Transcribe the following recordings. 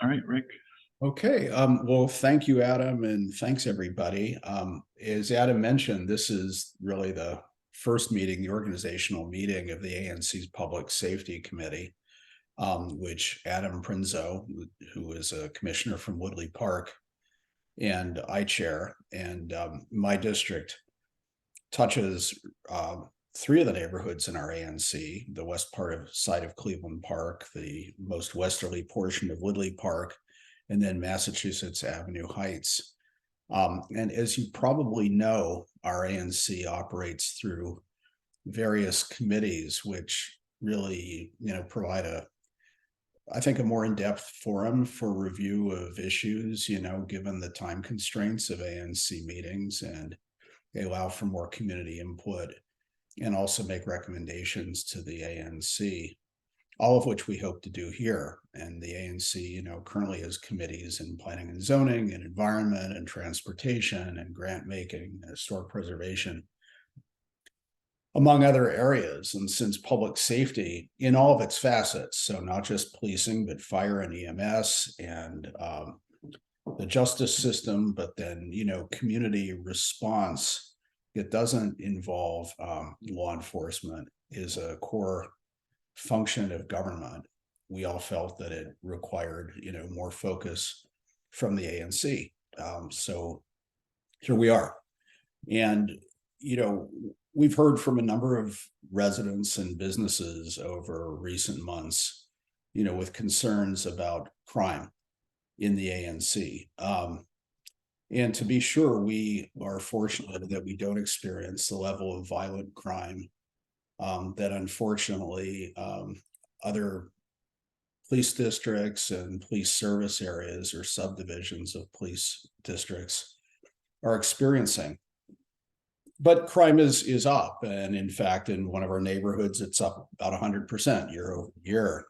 All right, Rick. Okay, well, thank you, Adam, and thanks everybody. As Adam mentioned, this is really the first meeting, the organizational meeting of the ANC's Public Safety Committee, which Adam Prinzo, who is a commissioner from Woodley Park, and I chair. And my district touches three of the neighborhoods in our ANC: the west part of side of Cleveland Park, the most westerly portion of Woodley Park, and then Massachusetts Avenue Heights. And as you probably know, our ANC operates through various committees, which really, provide I think, a more in-depth forum for review of issues, given the time constraints of ANC meetings, and they allow for more community input and also make recommendations to the ANC, all of which we hope to do here. And the ANC, currently has committees in planning and zoning and environment and transportation and grant making and historic preservation, among other areas. And since public safety in all of its facets, so not just policing, but fire and EMS and the justice system, but then, community response, it doesn't involve law enforcement, is a core function of government. We all felt that it required, more focus from the ANC. So here we are. And, we've heard from a number of residents and businesses over recent months, with concerns about crime in the ANC. And to be sure, we are fortunate that we don't experience the level of violent crime that unfortunately other police districts and police service areas or subdivisions of police districts are experiencing. But crime is up, and in fact, in one of our neighborhoods, it's up about 100% year over year.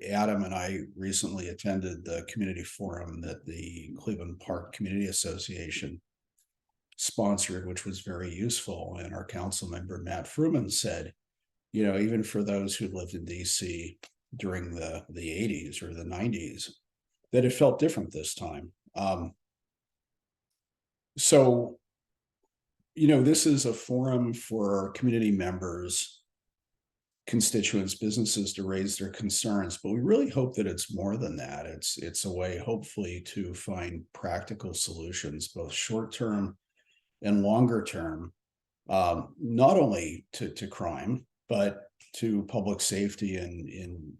Adam and I recently attended the community forum that the Cleveland Park Community Association sponsored, which was very useful. And our council member, Matt Fruman, said, even for those who lived in DC during the 80s or the 90s, that it felt different this time. So, this is a forum for community members, constituents, businesses to raise their concerns, but we really hope that it's more than that. It's a way, hopefully, to find practical solutions, both short term and longer term, not only to crime, but to public safety in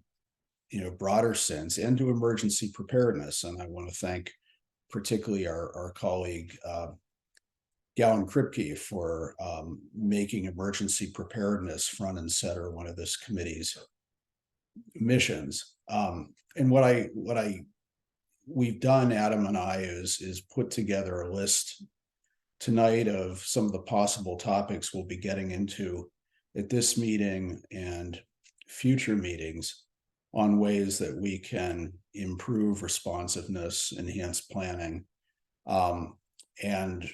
broader sense, and to emergency preparedness. And I want to thank particularly our colleague Galen Kripke for making emergency preparedness front and center one of this committee's missions. And what we've done, Adam and I, is put together a list tonight of some of the possible topics we'll be getting into at this meeting and future meetings on ways that we can improve responsiveness, enhance planning, and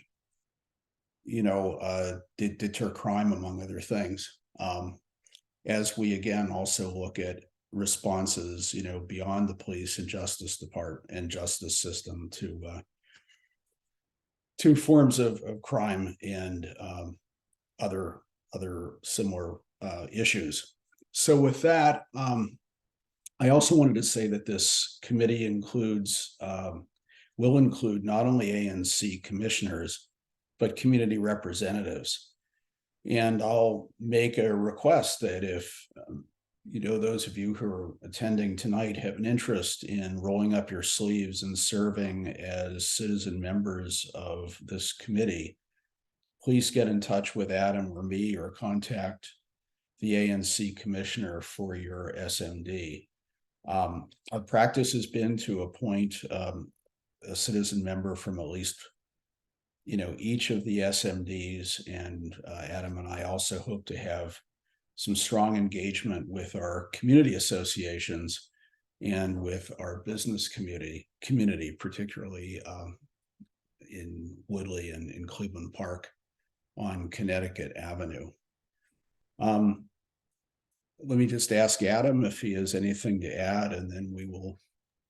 deter crime, among other things. As we again also look at responses, beyond the police and justice department and justice system to forms of crime and other similar issues. So with that, I also wanted to say that this committee will include not only ANC commissioners, but community representatives. And I'll make a request that if those of you who are attending tonight have an interest in rolling up your sleeves and serving as citizen members of this committee, please get in touch with Adam or me, or contact the ANC commissioner for your SMD. Our practice has been to appoint a citizen member from at least each of the SMDs, and Adam and I also hope to have some strong engagement with our community associations and with our business community, particularly in Woodley and in Cleveland Park on Connecticut Avenue. Let me just ask Adam if he has anything to add, and then we will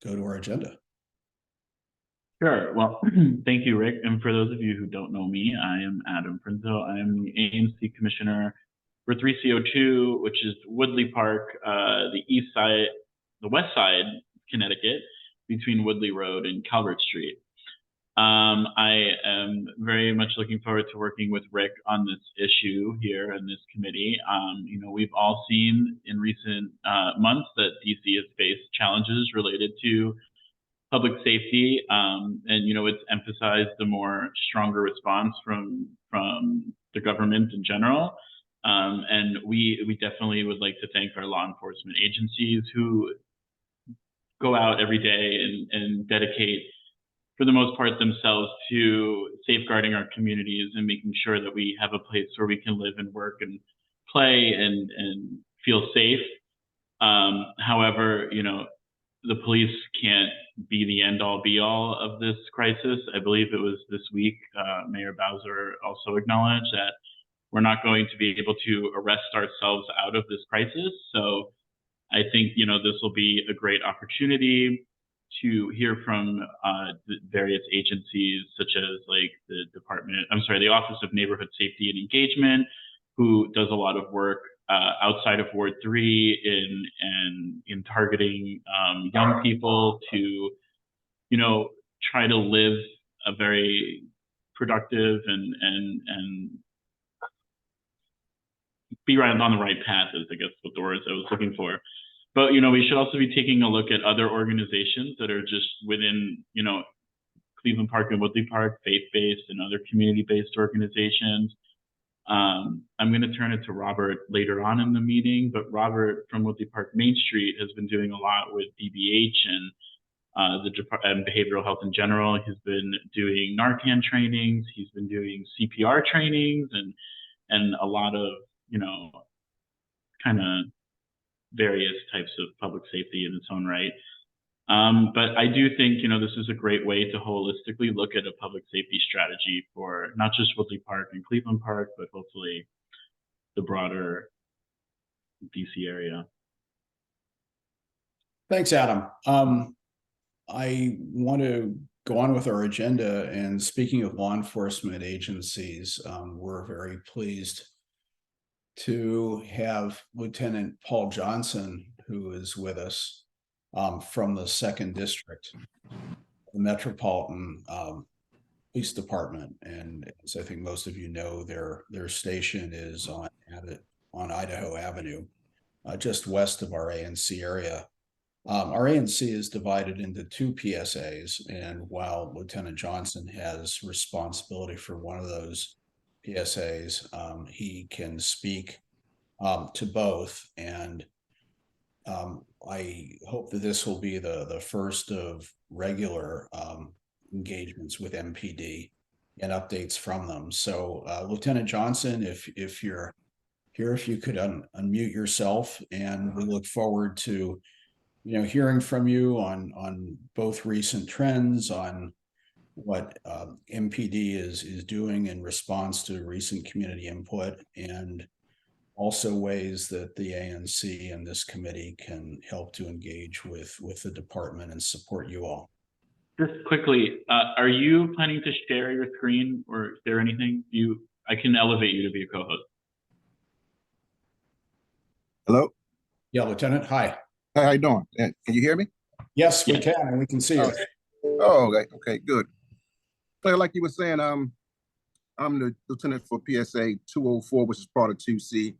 go to our agenda. Sure. Well, thank you, Rick. And for those of you who don't know me, I am Adam Prinzo. I am the ANC Commissioner for 3CO2, which is Woodley Park, the east side, the west side, Connecticut, between Woodley Road and Calvert Street. I am very much looking forward to working with Rick on this issue here in this committee. We've all seen in recent months that DC has faced challenges related to public safety, and it's emphasized the more stronger response from the government in general. And we definitely would like to thank our law enforcement agencies who go out every day and dedicate, for the most part, themselves to safeguarding our communities and making sure that we have a place where we can live and work and play and feel safe. However, the police can't be the end-all be-all of this crisis. I believe it was this week, Mayor Bowser also acknowledged that we're not going to be able to arrest ourselves out of this crisis. So I think, this will be a great opportunity to hear from the various agencies, such as like the Office of Neighborhood Safety and Engagement, who does a lot of work outside of Ward 3 in targeting young people to, try to live a very productive and be right on the right path is, I guess, what the words I was looking for. But, we should also be taking a look at other organizations that are just within, Cleveland Park and Woodley Park, faith-based and other community-based organizations. I'm going to turn it to Robert later on in the meeting, but Robert from Woodley Park Main Street has been doing a lot with DBH and and behavioral health in general. He's been doing Narcan trainings. He's been doing CPR trainings and a lot of, kind of various types of public safety in its own right. But I do think, this is a great way to holistically look at a public safety strategy for not just Woodley Park and Cleveland Park, but hopefully the broader DC area. Thanks, Adam. I want to go on with our agenda. And speaking of law enforcement agencies, we're very pleased to have Lieutenant Paul Johnson, who is with us from the 2nd District, the Metropolitan Police Department. And as I think most of you know, their station is on Idaho Avenue, just west of our ANC area. Our ANC is divided into 2 PSAs, and while Lieutenant Johnson has responsibility for one of those PSAs, he can speak to both. And I hope that this will be the first of regular engagements with MPD and updates from them. So Lieutenant Johnson, if you're here, if you could unmute yourself, and we look forward to hearing from you on both recent trends, on what MPD is doing in response to recent community input, and also ways that the ANC and this committee can help to engage with the department and support you all. Just quickly, are you planning to share your screen, or is there anything I can elevate you to be a co-host? Hello? Yeah, Lieutenant, hi. Hi, how you doing? Can you hear me? Yes, we can, and we can see you. Oh, okay, good. So like you were saying, I'm the lieutenant for PSA 204, which is part of 2C.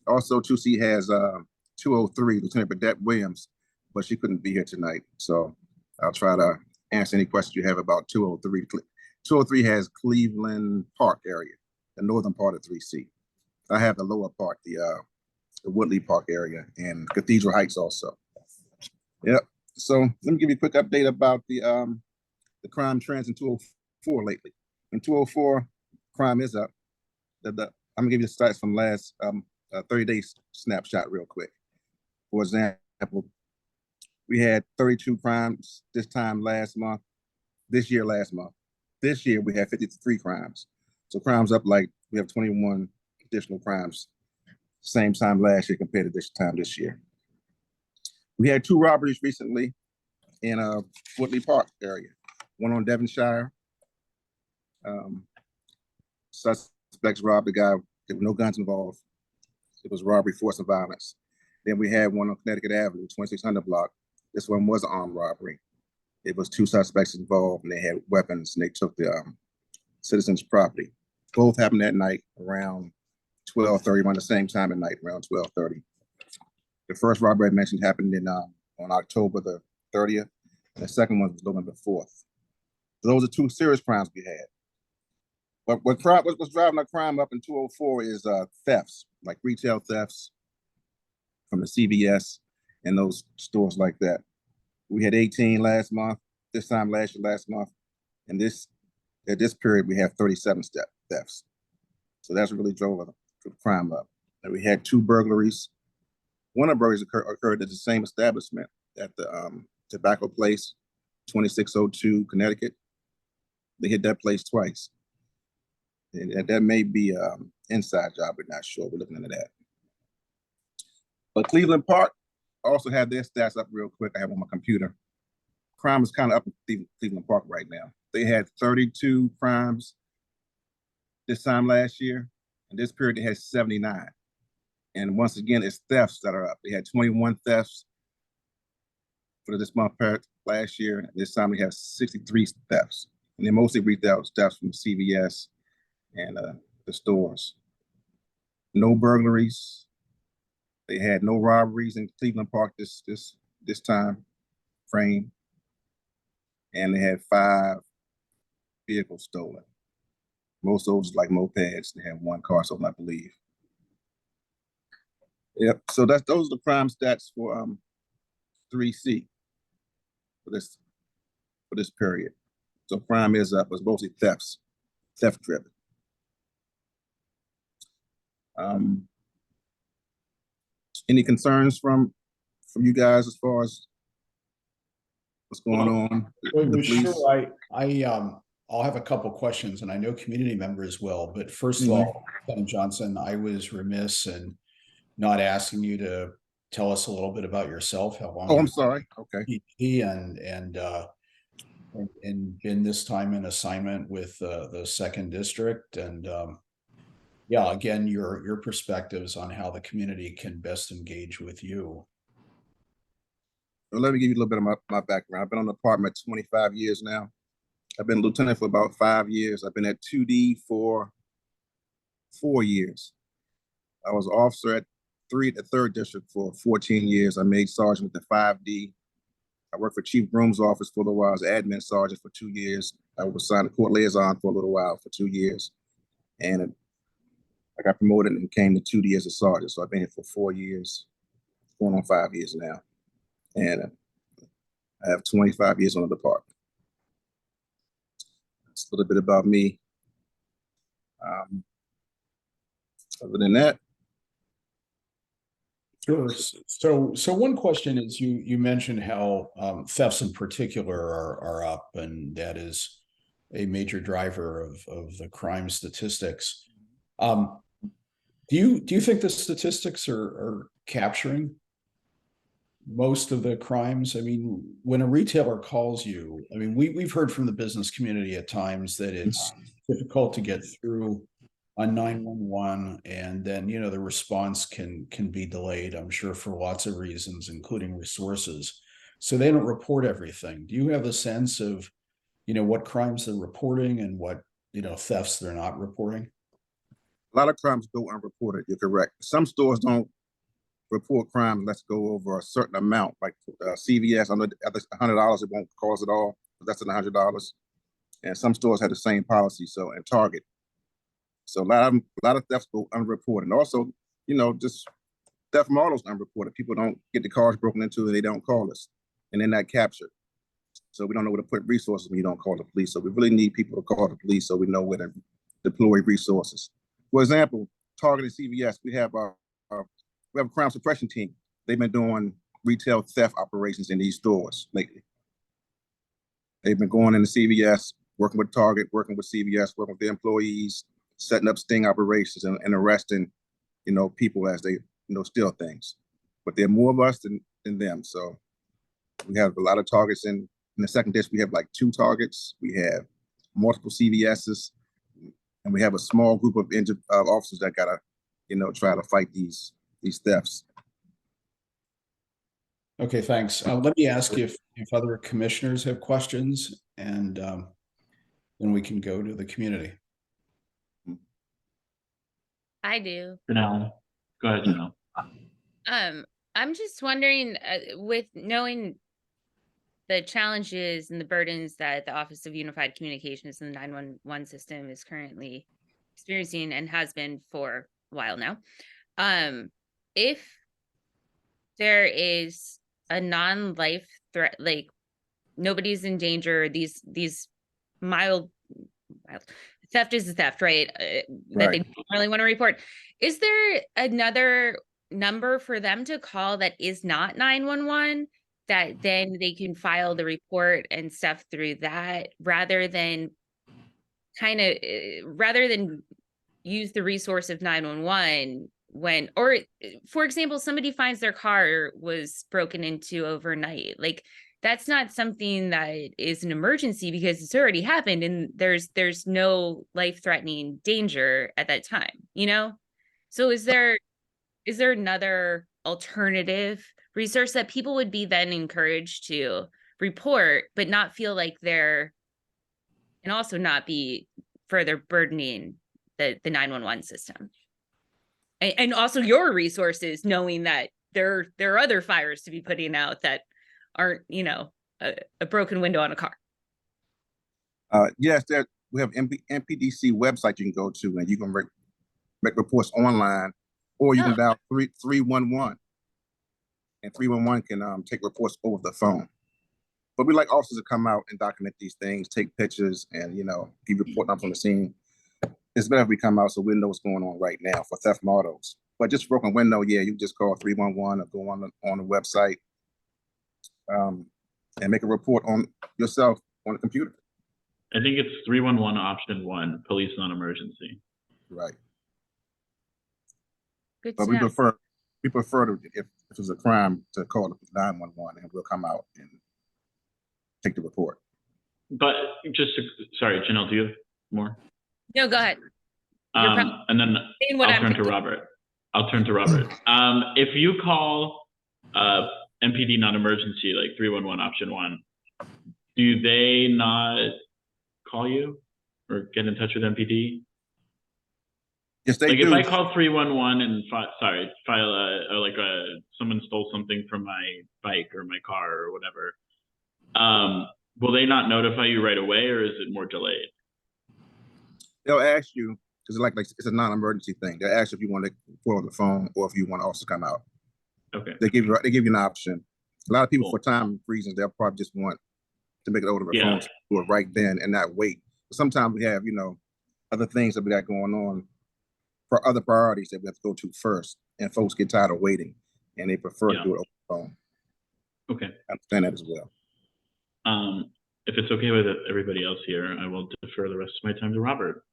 Also, 2C has 203, Lieutenant Burdette Williams, but she couldn't be here tonight. So I'll try to answer any questions you have about 203. 203 has Cleveland Park area, the northern part of 3C. I have the lower part, the Woodley Park area, and Cathedral Heights also. Yep. So let me give you a quick update about the crime trends in 204 lately. In 204, crime is up. I'm gonna give you the stats from last 30-day snapshot real quick. For example, we had 32 crimes this time last month. This year last month. This year we had 53 crimes. So crimes up, like we have 21 additional crimes same time last year compared to this time this year. We had 2 robberies recently. in Woodley Park area. One on Devonshire. Suspects robbed the guy. There were no guns involved. It was robbery, force, and violence. Then we had one on Connecticut Avenue, 2600 block. This one was an armed robbery. It was 2 suspects involved, and they had weapons, and they took the citizens' property. Both happened that night around 12:30, around the same time at night, around 12:30. The first robbery I mentioned happened on October the 30th, and the second one was November 4th. So those are 2 serious crimes we had. But what's driving our crime up in 204 is thefts, like retail thefts from the CVS and those stores like that. We had 18 last month, this time last month, and at this period we have 37 thefts. So that's what really drove the crime up. And we had 2 burglaries. One of the burglaries occurred at the same establishment at the tobacco place, 2602 Connecticut. They hit that place twice. And that may be an inside job, we're not sure. We're looking into that. But Cleveland Park also had their stats up real quick. I have on my computer. Crime is kind of up in Cleveland Park right now. They had 32 crimes this time last year. In this period, they had 79. And once again, it's thefts that are up. They had 21 thefts for this month last year. And this time we have 63 thefts. And they're mostly retail thefts from CVS and the stores. No burglaries. They had no robberies in Cleveland Park this time frame. And they had 5 vehicles stolen. Most of those like mopeds. They had 1 car stolen, I believe. Yep. So those are the crime stats for 3C for this period. So crime is up. It's mostly theft driven. Any concerns from you guys as far as what's going on with the police? Sure, I'll have a couple questions, and I know community members will. But first of all, Lieutenant Johnson, I was remiss in not asking you to tell us a little bit about yourself. How long? Oh, I'm sorry. Okay. And been this time in assignment with the 2nd District, and yeah, again, your perspectives on how the community can best engage with you. Well, let me give you a little bit of my background. I've been on the department 25 years now. I've been lieutenant for about 5 years. I've been at 2D for 4 years. I was officer at the 3rd District for 14 years. I made sergeant with the 5D. I worked for Chief Groom's office for a little while. I was admin sergeant for 2 years. I was assigned to court liaison for a little while for 2 years. And I got promoted and came to 2D as a sergeant. So I've been here for 4 years, going on 5 years now. And I have 25 years on the department. That's a little bit about me. Other than that. Sure. So one question is, you mentioned how thefts in particular are up, and that is a major driver of the crime statistics. Do you think the statistics are capturing most of the crimes? I mean, when a retailer calls you, I mean, we've heard from the business community at times that it's difficult to get through on 911, and then the response can be delayed, I'm sure, for lots of reasons, including resources. So they don't report everything. Do you have a sense of what crimes they're reporting and what thefts they're not reporting? A lot of crimes go unreported. You're correct. Some stores don't report crime unless go over a certain amount, like CVS under $100 it won't cause it all, but that's $100. And some stores have the same policy. So, and Target. So a lot of thefts go unreported. And also, just theft from all those unreported. People don't get the cars broken into and they don't call us, and they're not captured. So we don't know where to put resources when you don't call the police. So we really need people to call the police so we know where to deploy resources. For example, Target and CVS, we have a crime suppression team. They've been doing retail theft operations in these stores lately. They've been going into CVS, working with Target, working with CVS, working with the employees, setting up sting operations and arresting, people as they, steal things. But there are more of us than them. So We have a lot of targets in the second district. We have like 2 targets. We have multiple CVSs, and we have a small group of injured officers that gotta, try to fight these thefts. Okay, thanks. Let me ask you if other commissioners have questions, and then we can go to the community. I do. Janelle, go ahead, Janelle. I'm just wondering, with knowing the challenges and the burdens that the Office of Unified Communications and the 911 system is currently experiencing and has been for a while now, if there is a non-life threat, like nobody's in danger, these mild theft is a theft, right? That they don't really want to report. Is there another number for them to call that is not 911 that then they can file the report and stuff through that, rather than use the resource of 911 when, or for example, somebody finds their car was broken into overnight? Like, that's not something that is an emergency because it's already happened and there's no life-threatening danger at that time, So is there another alternative resource that people would be then encouraged to report, but not feel like and also not be further burdening the 911 system? And also your resources, knowing that there are other fires to be putting out that aren't, a broken window on a car. Yes, we have MPDC website you can go to, and you can make reports online, or you can dial 311, and 311 can take reports over the phone. But we like officers to come out and document these things, take pictures, and give report numbers on the scene. It's better if we come out so we know what's going on right now for theft models. But just broken window, yeah, you just call 311 or go on the website, and make a report on yourself on the computer. I think it's 311 option 1, police non-emergency. Right. Good But to we know. prefer to, if it's a crime, to call 911, and we'll come out and take the report. But sorry, Janelle, do you have more? No, go ahead. And then I'll turn to Robert. If you call MPD non-emergency, like 311 option 1, do they not call you or get in touch with MPD? Yes, they like do. If I call 311 and someone stole something from my bike or my car or whatever, will they not notify you right away, or is it more delayed? They'll ask you, because it's a non-emergency thing. They'll ask you if you want to report on the phone or if you want to also come out. Okay. They give you an option. A lot of people, for time reasons, they'll probably just want to make it over the phone, do it right then and not wait. But sometimes we have, other things that we got going on for other priorities that we have to go to first, and folks get tired of waiting and they prefer to do it over the phone. Okay. I understand that as well. If it's okay with everybody else here, I will defer the rest of my time to Robert.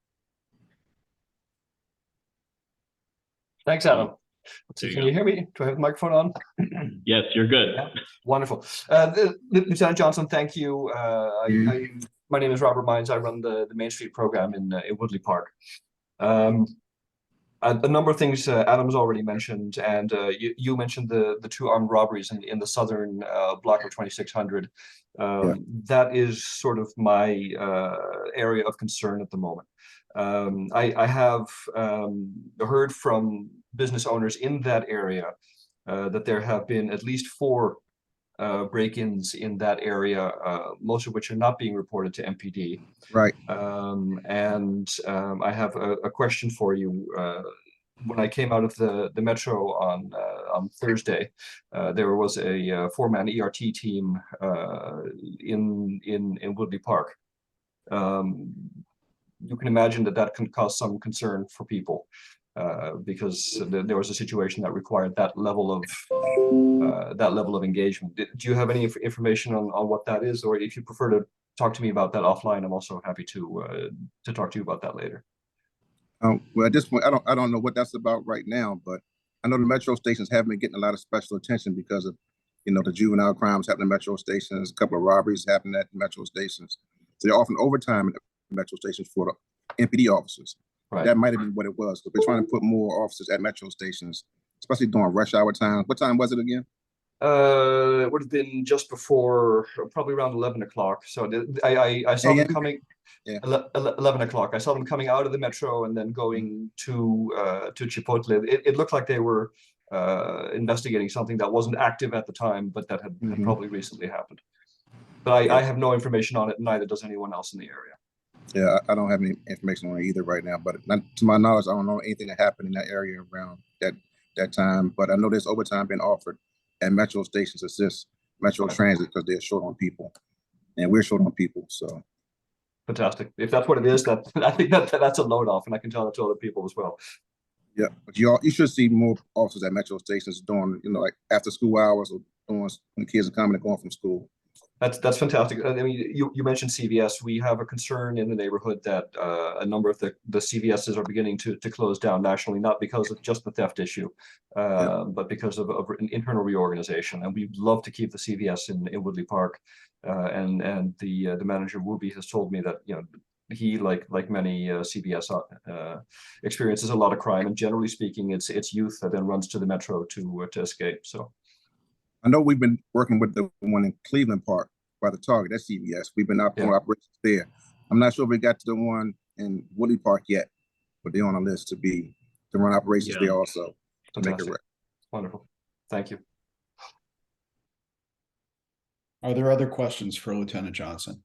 Thanks, Adam. Can you hear me? Do I have the microphone on? Yes, you're good. Yeah. Wonderful. Lieutenant Johnson, thank you. My name is Robert Mines. I run the Main Street program in Woodley Park. A number of things Adam's already mentioned, and you mentioned the 2 armed robberies in the southern block of 2600. That is sort of my area of concern at the moment. I have heard from business owners in that area that there have been at least 4 break-ins in that area, most of which are not being reported to MPD. Right. I have a question for you. When I came out of the metro on Thursday, there was a 4-man ERT team in Woodley Park. You can imagine that can cause some concern for people because there was a situation that required that level of engagement. Do you have any information on what that is, or if you prefer to talk to me about that offline, I'm also happy to talk to you about that later. Well, at this point, I don't know what that's about right now, but I know the metro stations have been getting a lot of special attention because of You know, the juvenile crimes happen at metro stations, a couple of robberies happen at metro stations. So they're often overtime at the metro stations for the MPD officers. Right. That might have been what it was. But we're trying to put more officers at metro stations, especially during rush hour time. What time was it again? It would have been just before, probably around 11 o'clock. So I saw them coming. Yeah. 11 o'clock. I saw them coming out of the metro and then going to Chipotle. It looked like they were investigating something that wasn't active at the time, but that had probably recently happened. But I have no information on it, neither does anyone else in the area. Yeah, I don't have any information on it either right now, but not, to my knowledge, I don't know anything that happened in that area around that time. But I know there's overtime being offered at metro stations to assist Metro Transit because they're short on people, and we're short on people. So fantastic. If that's what it is, that I think that's a load off, and I can tell that to other people as well. Yeah, but you should see more officers at metro stations during, you know, like after school hours or during when kids are coming and going from school. That's fantastic. I mean, you mentioned CVS. We have a concern in the neighborhood that a number of the CVSs are beginning to close down nationally, not because of just the theft issue, but because of an internal reorganization. And we'd love to keep the CVS in Woodley Park. And the manager Wooby has told me that, you know, he like many CVS experiences a lot of crime, and generally speaking, it's youth that then runs to the metro to escape. So. I know we've been working with the one in Cleveland Park by the Target. That's CVS. We've been out doing operations there. I'm not sure if we got to the one in Woodley Park yet, but they're on a list to run operations there also to make it right. Wonderful. Thank you. Are there other questions for Lieutenant Johnson?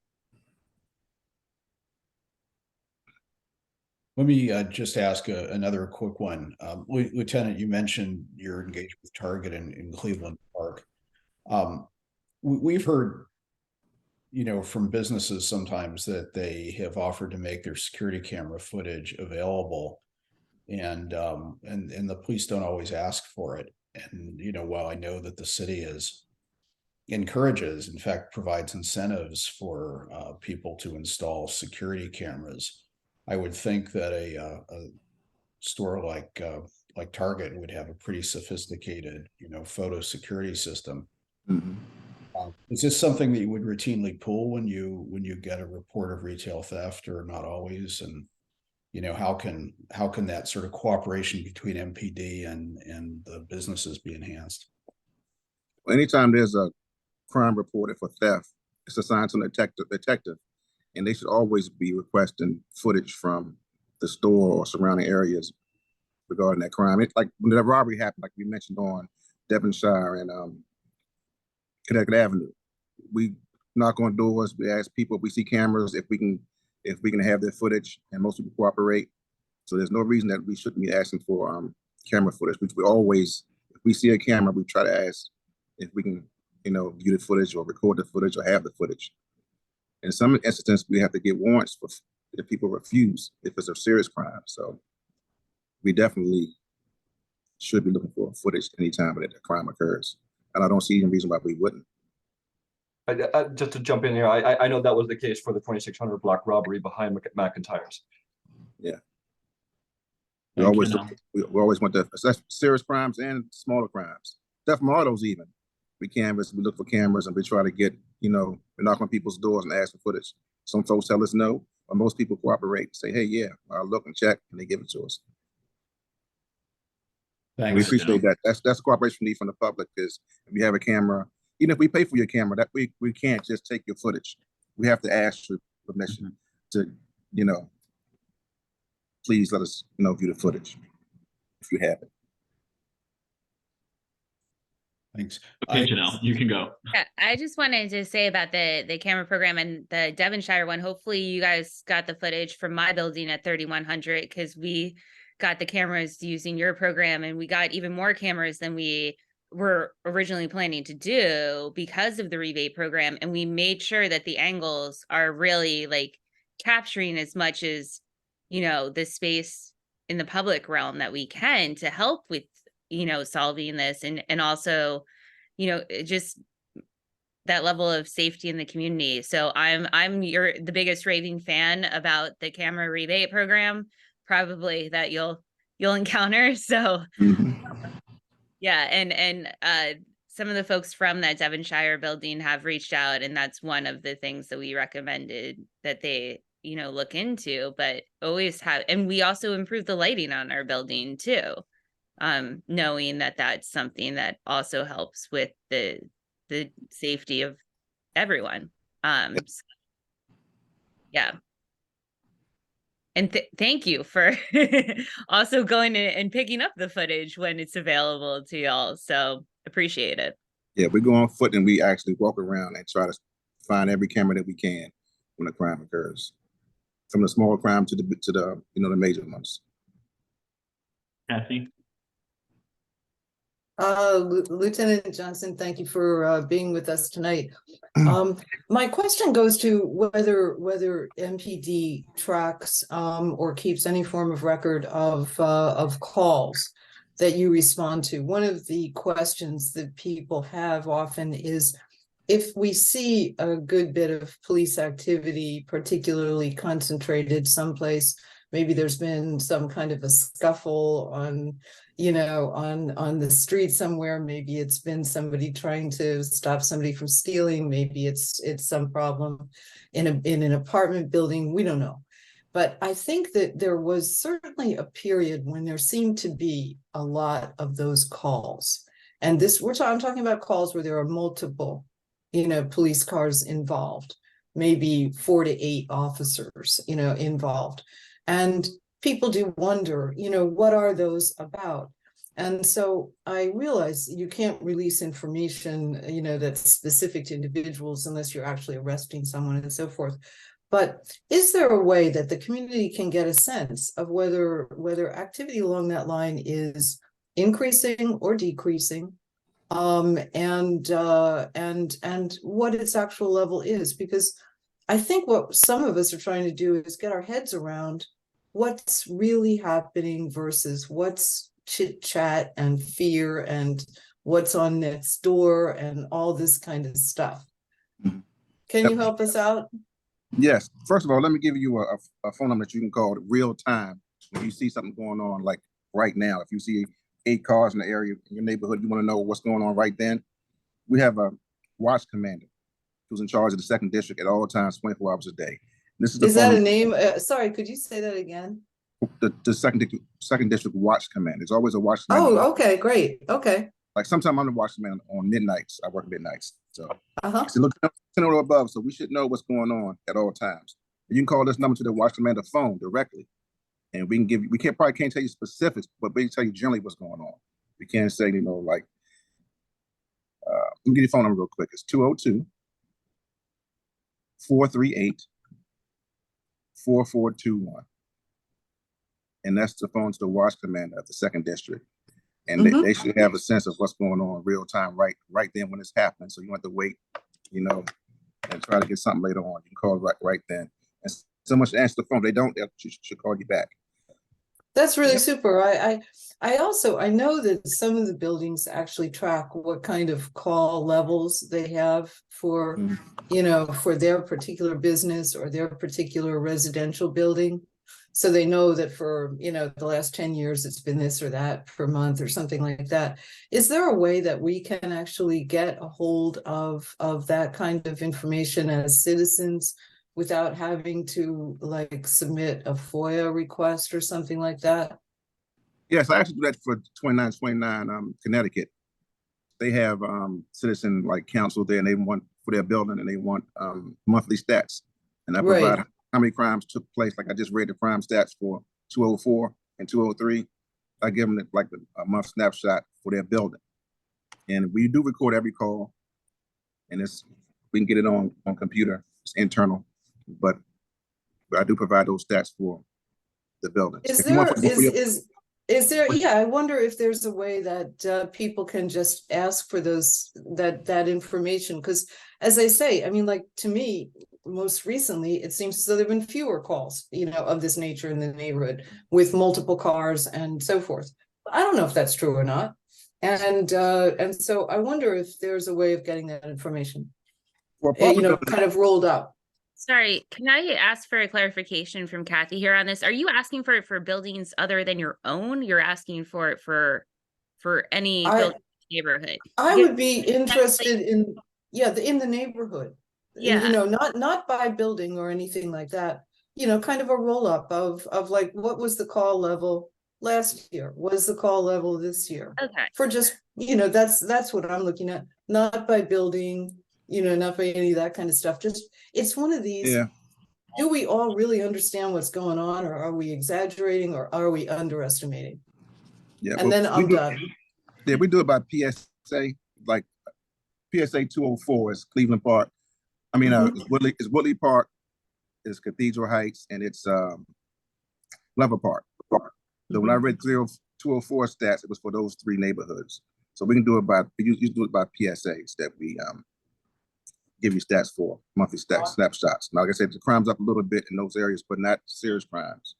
Let me just ask another quick one. Lieutenant, you mentioned your engagement with Target in Cleveland Park. We've heard, you know, from businesses sometimes that they have offered to make their security camera footage available, and the police don't always ask for it. And, you know, while I know that the city encourages, in fact, provides incentives for people to install security cameras, I would think that a store like Target would have a pretty sophisticated, you know, photo security system. Is this something that you would routinely pull when you get a report of retail theft, or not always? And, you know, how can that sort of cooperation between MPD and the businesses be enhanced? Well, anytime there's a crime reported for theft, it's assigned to a detective, and they should always be requesting footage from the store or surrounding areas regarding that crime. It's like when the robbery happened, like we mentioned on Devonshire and Connecticut Avenue. We knock on doors, we ask people if we see cameras, if we can have their footage, and most people cooperate. So there's no reason that we shouldn't be asking for camera footage, which we always, if we see a camera, we try to ask if we can, you know, view the footage or record the footage or have the footage. In some instances, we have to get warrants if people refuse, if it's a serious crime. So we definitely should be looking for footage anytime that a crime occurs. And I don't see any reason why we wouldn't. Just to jump in here, I know that was the case for the 2600 block robbery behind McIntyre's. Yeah. We always want to assess serious crimes and smaller crimes. Theft from autos even. We canvass, we look for cameras, and we try to get, you know, we knock on people's doors and ask for footage. Some folks tell us no, but most people cooperate, say, hey, yeah, I'll look and check, and they give it to us. Thanks. We appreciate that. That's cooperation we need from the public, because if you have a camera, even if we pay for your camera, that we can't just take your footage. We have to ask for permission to, you know, please let us, you know, view the footage if you have it. Thanks. Okay, Janelle, you can go. Yeah, I just wanted to say about the camera program and the Devonshire one. Hopefully you guys got the footage from my building at 3100, because we got the cameras using your program, and we got even more cameras than we were originally planning to do because of the rebate program. And we made sure that the angles are really like capturing as much as, you know, the space in the public realm that we can to help with, you know, solving this, and also, you know, just that level of safety in the community. So I'm the biggest raving fan about the camera rebate program, probably, that you'll encounter. So yeah, and some of the folks from that Devonshire building have reached out, and that's one of the things that we recommended that they, you know, look into, but always have, and we also improved the lighting on our building too. Knowing that that's something that also helps with the safety of everyone. So, yeah. And thank you for also going and picking up the footage when it's available to y'all. So appreciate it. Yeah, we go on foot and we actually walk around and try to find every camera that we can when a crime occurs, from the small crime to the you know, the major ones. Kathy? Lieutenant Johnson, thank you for being with us tonight. My question goes to whether MPD tracks or keeps any form of record of calls that you respond to. One of the questions that people have often is, if we see a good bit of police activity, particularly concentrated someplace, maybe there's been some kind of a scuffle on, you know, on the street somewhere, maybe it's been somebody trying to stop somebody from stealing, maybe it's some problem in an apartment building, we don't know. But I think that there was certainly a period when there seemed to be a lot of those calls. And this, I'm talking about calls where there are multiple, you know, police cars involved, maybe 4 to 8 officers, you know, involved. And people do wonder, you know, what are those about? And so I realize you can't release information, you know, that's specific to individuals unless you're actually arresting someone and so forth. But is there a way that the community can get a sense of whether activity along that line is increasing or decreasing, and what its actual level is? Because I think what some of us are trying to do is get our heads around what's really happening versus what's chit chat and fear and what's on next door and all this kind of stuff. Can you help us out? Yes. First of all, let me give you a phone number that you can call real time when you see something going on, like right now. If you see 8 cars in the area in your neighborhood, you want to know what's going on right then. We have a watch commander who's in charge of the 2nd district at all times, 24 hours a day. This is that a name? Sorry, could you say that again? The second district watch commander. There's always a watch commander. Oh, okay, great. Okay. Like sometimes I'm the watch commander on midnights. I work midnights. So Uh-huh. look 10 or above, so we should know what's going on at all times. You can call this number to the watch commander phone directly, and we can give you, probably can't tell you specifics, but we can tell you generally what's going on. We can't say, you know, like, let me give you a phone number real quick. It's 202-438-4421. And that's the phone to the watch commander of the 2nd district. And they should have a sense of what's going on real time, right then when it's happening. So you don't have to wait, you know, and try to get something later on. You can call right then. And so much to answer the phone. They don't, they should call you back. That's really super. I know that some of the buildings actually track what kind of call levels they have for, you know, for their particular business or their particular residential building. So they know that for, you know, the last 10 years, it's been this or that per month or something like that. Is there a way that we can actually get a hold of that kind of information as citizens without having to like submit a FOIA request or something like that? Yes, I actually do that for 2929 Connecticut. They have citizen like council there, and they want for their building, and they want monthly stats. And I provide how many crimes took place. Like I just read the crime stats for 204 and 203. I give them like a month snapshot for their building. And we do record every call, and we can get it on computer. It's internal, but I do provide those stats for the building. Is there, yeah, I wonder if there's a way that people can just ask for that information. Because as I say, I mean, like to me, most recently, it seems as though there've been fewer calls, you know, of this nature in the neighborhood with multiple cars and so forth. I don't know if that's true or not. And so I wonder if there's a way of getting that information, you know, kind of rolled up. Sorry, can I ask for a clarification from Kathy here on this? Are you asking for it for buildings other than your own? You're asking for it for any building neighborhood. I Because would be interested in, yeah, in the neighborhood. And, Yeah. you know, not by building or anything like that, you know, kind of a roll up of like, what was the call level last year? What is the call level this year? Okay. For just, you know, that's what I'm looking at, not by building, you know, not by any of that kind of stuff. Just, it's one of these, Yeah, do we all really understand what's going on, or are we exaggerating, or are we underestimating? yeah. And then I'm done. Yeah, we do it by PSA, like PSA 204 is Cleveland Park. I mean, Mhm. it's Woodley Park, it's Cathedral Heights, and it's Lever Park. So when I read 204 stats, it was for those three neighborhoods. So we can do it by, you do it by PSAs that we give you stats for, monthly stats, snapshots. Now, like I said, the crime's up a little bit in those areas, but not serious crimes.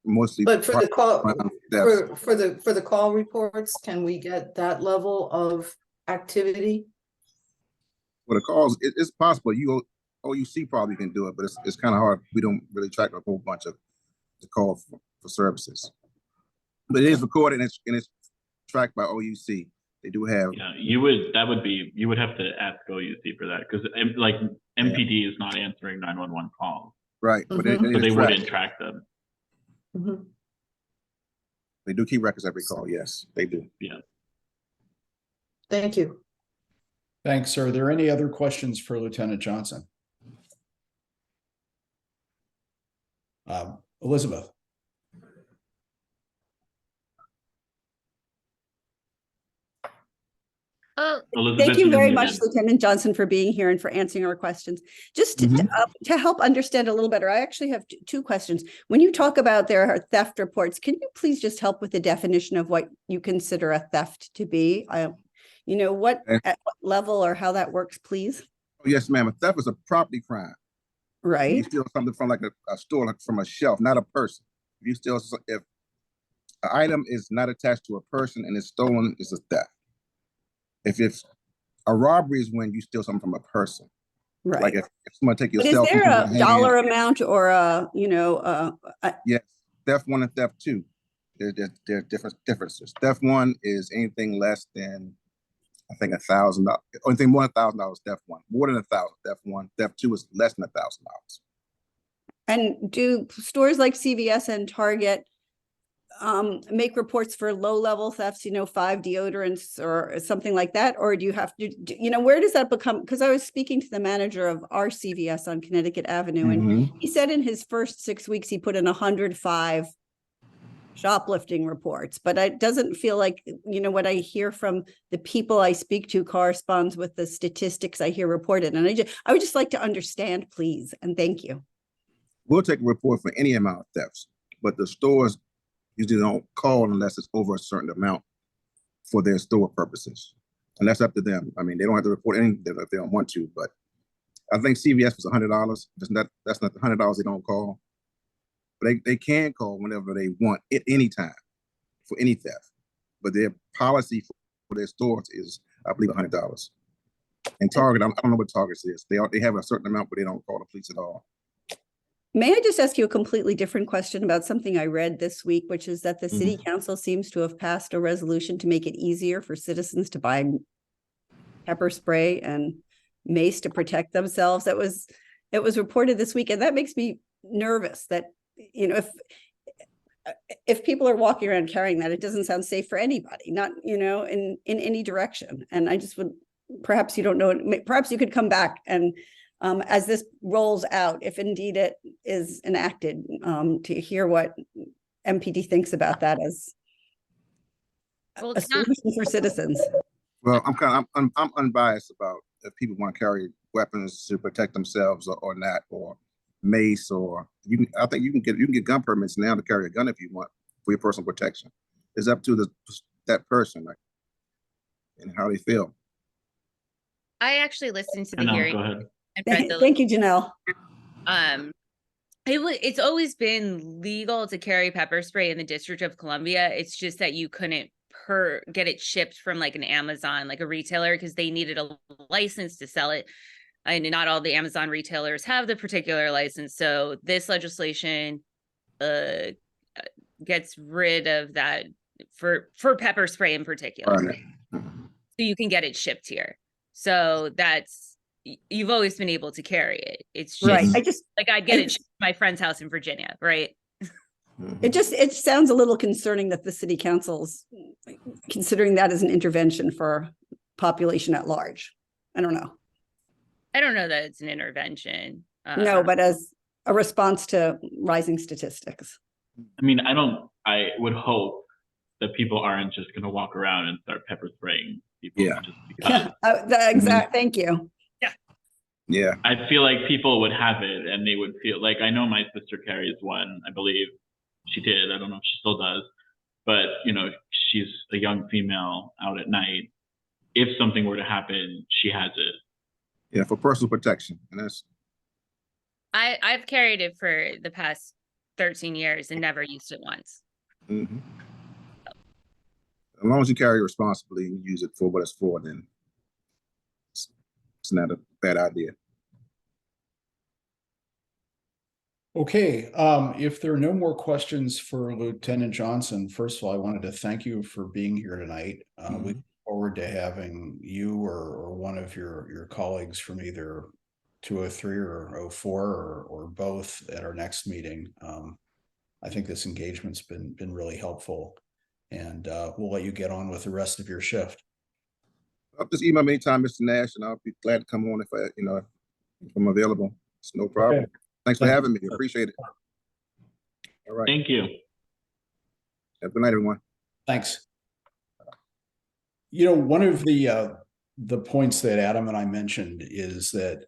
Mostly. But for the call, thefts. for the call reports, can we get that level of activity? For the calls, it's possible. OUC probably can do it, but it's kind of hard. We don't really track a whole bunch of the call for services. But it is recorded and it's tracked by OUC. They do have. Yeah, you would have to ask OUC for that, because like MPD is not answering 911 calls, Right, but Mhm. so they track. wouldn't track them. Mhm. They do keep records every call. Yes, they do. Yeah. Thank you. Thanks. Are there any other questions for Lieutenant Johnson? Elizabeth. Oh, Elizabeth, Thank you you're very muted. much, Lieutenant Johnson, for being here and for answering our questions. Just Mhm. to help understand a little better, I actually have two questions. When you talk about there are theft reports, can you please just help with the definition of what you consider a theft to be? You know, Okay. at what level or how that works, please? Oh, yes, ma'am. A theft is a property crime. If you Right. steal something from like a store, like from a shelf, not a person. If you steal, if an item is not attached to a person and is stolen, it's a theft. If it's a robbery, is when you steal something from a person. Right. Like if someone take your But is cell phone there from a your hand, dollar amount or yes, theft 1 and theft 2. There are differences. Theft 1 is anything less than, I think, $1,000. Anything more than $1,000, theft 1. More than 1,000, theft 1. Theft 2 is less than $1,000. and do stores like CVS and Target make reports for low-level thefts, 5 deodorants or something like that? Or do you have to, where does that become? Because I was speaking to the manager of our CVS on Connecticut Avenue, and he said in his first 6 weeks, he put in 105 shoplifting reports, but it doesn't feel like, what I hear from the people I speak to corresponds with the statistics I hear reported. And I would just like to understand, please. And thank you. We'll take a report for any amount of thefts, but the stores usually don't call unless it's over a certain amount for their store purposes. And that's up to them. I mean, they don't have to report anything if they don't want to, but I think CVS was $100. That's not the $100 they don't call. But they can call whenever they want, at any time, for any theft. But their policy for their stores is, I believe, $100. And Target, I don't know what Target is. They have a certain amount, but they don't call the police at all. May I just ask you a completely different question about something I read this week, which is that the city council seems to have passed a resolution to make it easier for citizens to buy pepper spray and mace to protect themselves. It was reported this week, and that makes me nervous that, if people are walking around carrying that, it doesn't sound safe for anybody, not, in any direction. And I just would, perhaps you don't know, perhaps you could come back and as this rolls out, if indeed it is enacted, to hear what MPD thinks about that as a solution for citizens. Well, I'm unbiased about if people want to carry weapons to protect themselves or not, or mace, or I think you can get gun permits now to carry a gun if you want for your personal protection. It's up to that person, and how they feel. I actually listened to the hearing. Go ahead. Thank you, Janelle. It's always been legal to carry pepper spray in the District of Columbia. It's just that you couldn't get it shipped from like an Amazon, like a retailer, because they needed a license to sell it. And not all the Amazon retailers have the particular license. So this legislation gets rid of that for pepper spray in particular. Right. so you can get it shipped here. So you've always been able to carry it. It's just Right. like I'd get it shipped to my friend's house in Virginia, right? It sounds a little concerning that the city council's considering that as an intervention for population at large. I don't know. I don't know that it's an intervention. No, but as a response to rising statistics. I mean, I would hope that people aren't just going to walk around and start pepper spraying people just because. Thank you. Yeah. I feel like people would have it and they would feel like, I know my sister carries one, I believe she did. I don't know if she still does, but you know, she's a young female out at night. If something were to happen, she has it. Yeah, for personal protection. And that's I've carried it for the past 13 years and never used it once. as long as you carry it responsibly and use it for what it's for, then it's not a bad idea. Okay, if there are no more questions for Lieutenant Johnson, first of all, I wanted to thank you for being here tonight. We look forward to having you or one of your colleagues from either 203 or 04 or both at our next meeting. I think this engagement's been really helpful, and we'll let you get on with the rest of your shift. Just email me anytime, Mr. Nash, and I'll be glad to come on if I'm available. It's no problem. Okay. Thanks for having me. Appreciate it. All right. Thank you. Have a good night, everyone. Thanks. You know, one of the points that Adam and I mentioned is that,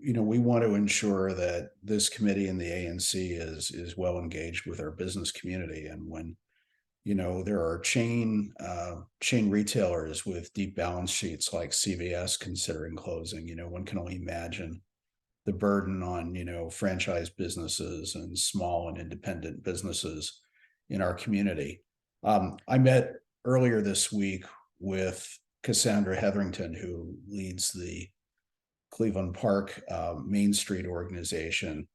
you know, we want to ensure that this committee and the ANC is well engaged with our business community. And when, you know, there are chain retailers with deep balance sheets like CVS considering closing, you know, one can only imagine the burden on, you know, franchise businesses and small and independent businesses in our community. I met earlier this week with Cassandra Hetherington, who leads the Cleveland Park Main Street organization,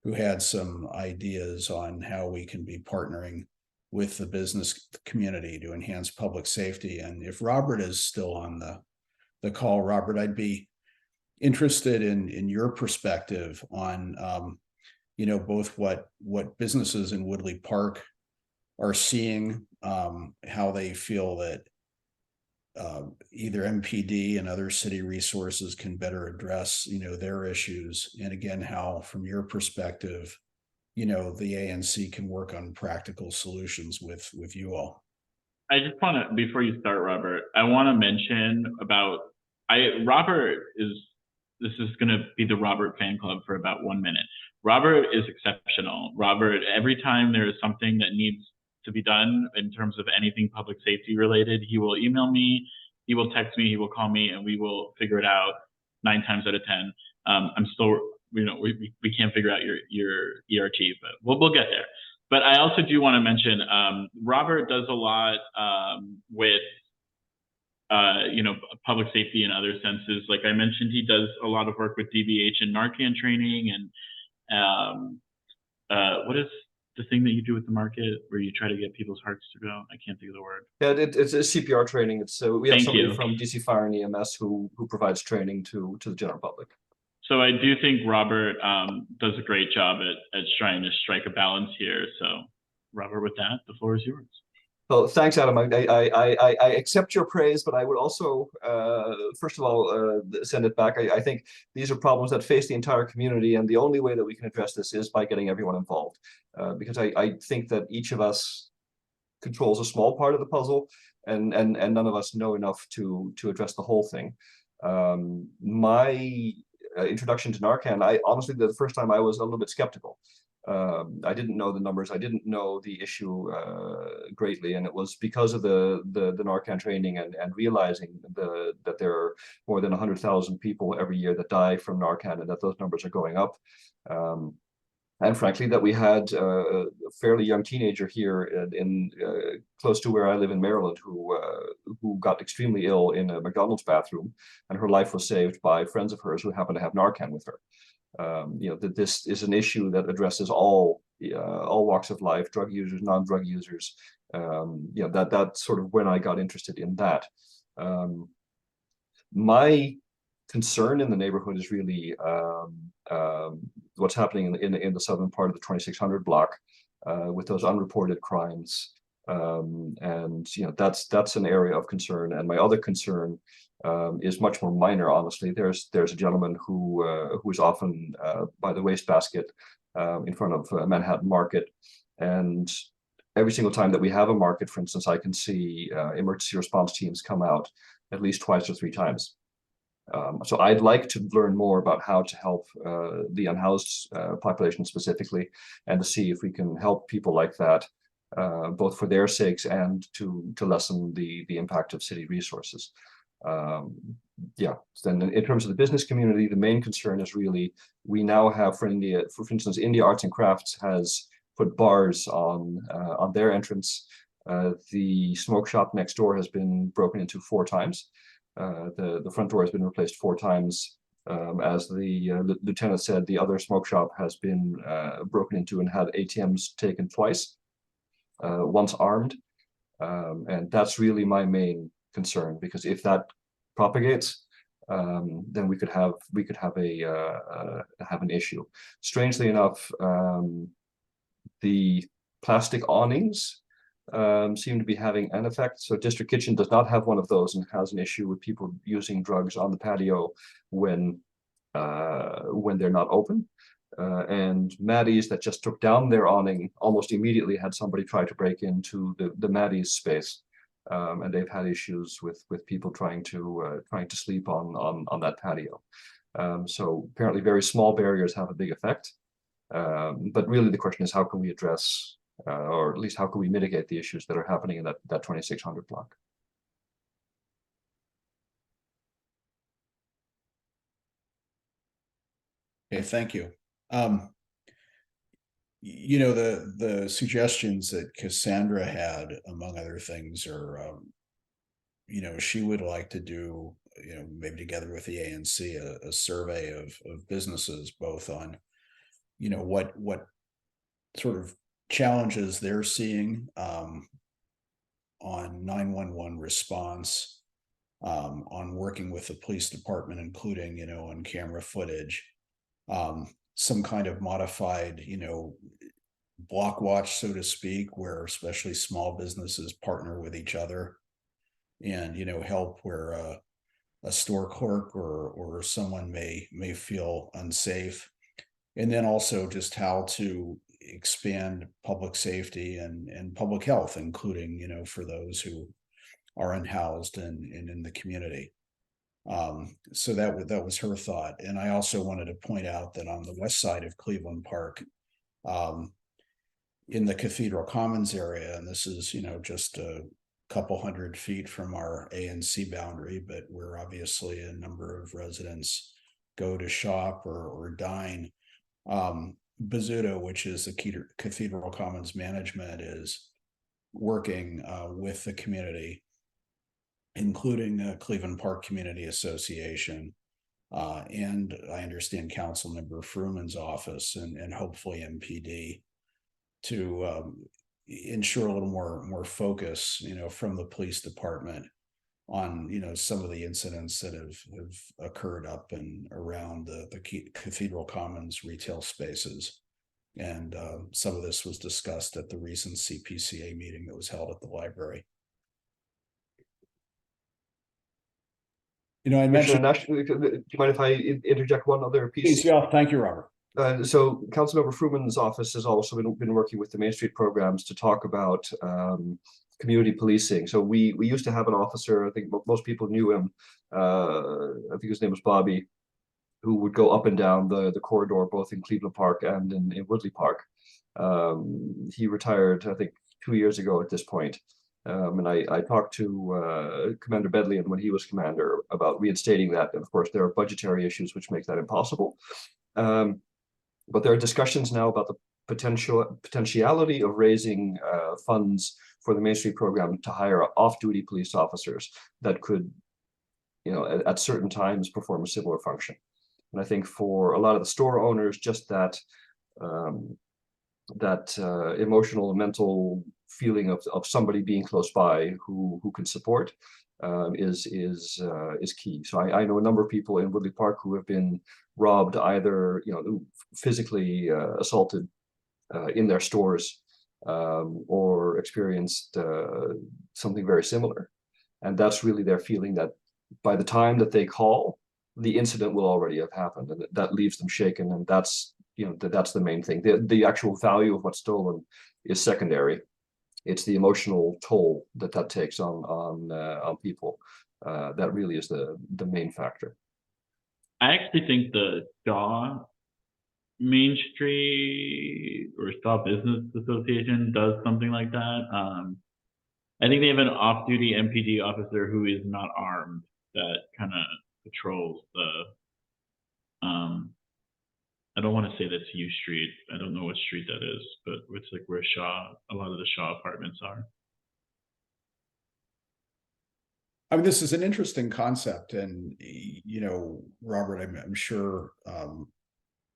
who had some ideas on how we can be partnering with the business community to enhance public safety. And if Robert is still on the call, Robert, I'd be interested in your perspective on, you know, both what businesses in Woodley Park are seeing, how they feel that either MPD and other city resources can better address, you know, their issues. And again, how, from your perspective, you know, the ANC can work on practical solutions with you all. I just want to, before you start, Robert, I want to mention about, this is going to be the Robert fan club for about 1 minute. Robert is exceptional. Robert, every time there is something that needs to be done in terms of anything public safety related, he will email me, he will text me, he will call me, and we will figure it out 9 times out of 10. I'm still, you know, we can't figure out your ERT, but we'll get there. But I also do want to mention, Robert does a lot with, you know, public safety in other senses. Like I mentioned, he does a lot of work with DBH and Narcan training. And what is the thing that you do with the market where you try to get people's hearts to go? I can't think of the word. Yeah, it's a CPR training. It's we have somebody you. from DC Fire and EMS who provides training to the general public. So I do think Robert does a great job at trying to strike a balance here. So Robert, with that, the floor is yours. Well, thanks, Adam. I accept your praise, but I would also, first of all, send it back. I think these are problems that face the entire community, and the only way that we can address this is by getting everyone involved. Because I think that each of us controls a small part of the puzzle, and none of us know enough to address the whole thing. My introduction to Narcan, honestly, the first time I was a little bit skeptical. I didn't know the numbers. I didn't know the issue greatly, and it was because of the Narcan training and realizing that there are more than 100,000 people every year that die from Narcan, and that those numbers are going up. And frankly, that we had a fairly young teenager here in close to where I live in Maryland who got extremely ill in a McDonald's bathroom, and her life was saved by friends of hers who happened to have Narcan with her. You know, that this is an issue that addresses all walks of life, drug users, non-drug users. You know, that's sort of when I got interested in that. My concern in the neighborhood is really what's happening in the southern part of the 2600 block with those unreported crimes. And that's an area of concern. And my other concern is much more minor, honestly. There's a gentleman who is often by the wastebasket in front of Manhattan Market, and every single time that we have a market, for instance, I can see emergency response teams come out at least twice or three times. So I'd like to learn more about how to help the unhoused population specifically, and to see if we can help people like that, both for their sakes and to lessen the impact of city resources. Yeah, then in terms of the business community, the main concern is really, we now have for instance, India Arts and Crafts has put bars on their entrance. The smoke shop next door has been broken into 4 times. The front door has been replaced 4 times. As the lieutenant said, the other smoke shop has been broken into and had ATMs taken twice, once armed. And that's really my main concern, because if that propagates, then we could have an issue. Strangely enough, the plastic awnings seem to be having an effect. So District Kitchen does not have one of those and has an issue with people using drugs on the patio when they're not open. And Maddie's, that just took down their awning, almost immediately had somebody try to break into the Maddie's space, and they've had issues with people trying to sleep on that patio. So apparently, very small barriers have a big effect. But really, the question is, how can we address, or at least how can we mitigate the issues that are happening in that 2600 block? Okay, thank you. The suggestions that Cassandra had, among other things, are, she would like to do, maybe together with the ANC, a survey of businesses, both on, what sort of challenges they're seeing on 911 response, on working with the police department, including, on camera footage, some kind of modified, block watch, so to speak, where especially small businesses partner with each other and, help where a store clerk or someone may feel unsafe. And then also just how to expand public safety and public health, including, for those who are unhoused and in the community. So that was her thought. And I also wanted to point out that on the west side of Cleveland Park, in the Cathedral Commons area, and this is, just a couple hundred feet from our ANC boundary, but where obviously a number of residents go to shop or dine. Bizzuto, which is the Cathedral Commons management, is working with the community, including Cleveland Park Community Association, and I understand Councilmember Fruman's office and hopefully MPD, to ensure a little more focus, from the police department on, some of the incidents that have occurred up and around the Cathedral Commons retail spaces. And some of this was discussed at the recent CPCA meeting that was held at the library. I mentioned. Do you mind if I interject one other piece? Please, yeah, thank you, Robert. So Councilmember Fruman's office has also been working with the Main Street programs to talk about community policing. So we used to have an officer, I think most people knew him, I think his name was Bobby, who would go up and down the corridor, both in Cleveland Park and in Woodley Park. He retired, I think, 2 years ago at this point. And I talked to Commander Bedley when he was commander about reinstating that. And of course, there are budgetary issues which make that impossible. But there are discussions now about the potentiality of raising funds for the Main Street program to hire off-duty police officers that could, at certain times perform a similar function. And I think for a lot of the store owners, just that emotional and mental feeling of somebody being close by who can support is key. So I know a number of people in Woodley Park who have been robbed, either physically assaulted in their stores, or experienced something very similar. And that's really their feeling, that by the time that they call, the incident will already have happened, and that leaves them shaken. And that's that's the main thing. The actual value of what's stolen is secondary. It's the emotional toll that takes on people that really is the main factor. I actually think the Shaw Main Street or Shaw Business Association does something like that. I think they have an off-duty MPD officer who is not armed that kind of patrols the. I don't want to say that's U Street. I don't know what street that is, but it's like where a lot of the Shaw apartments are. I mean, this is an interesting concept, and Robert, I'm sure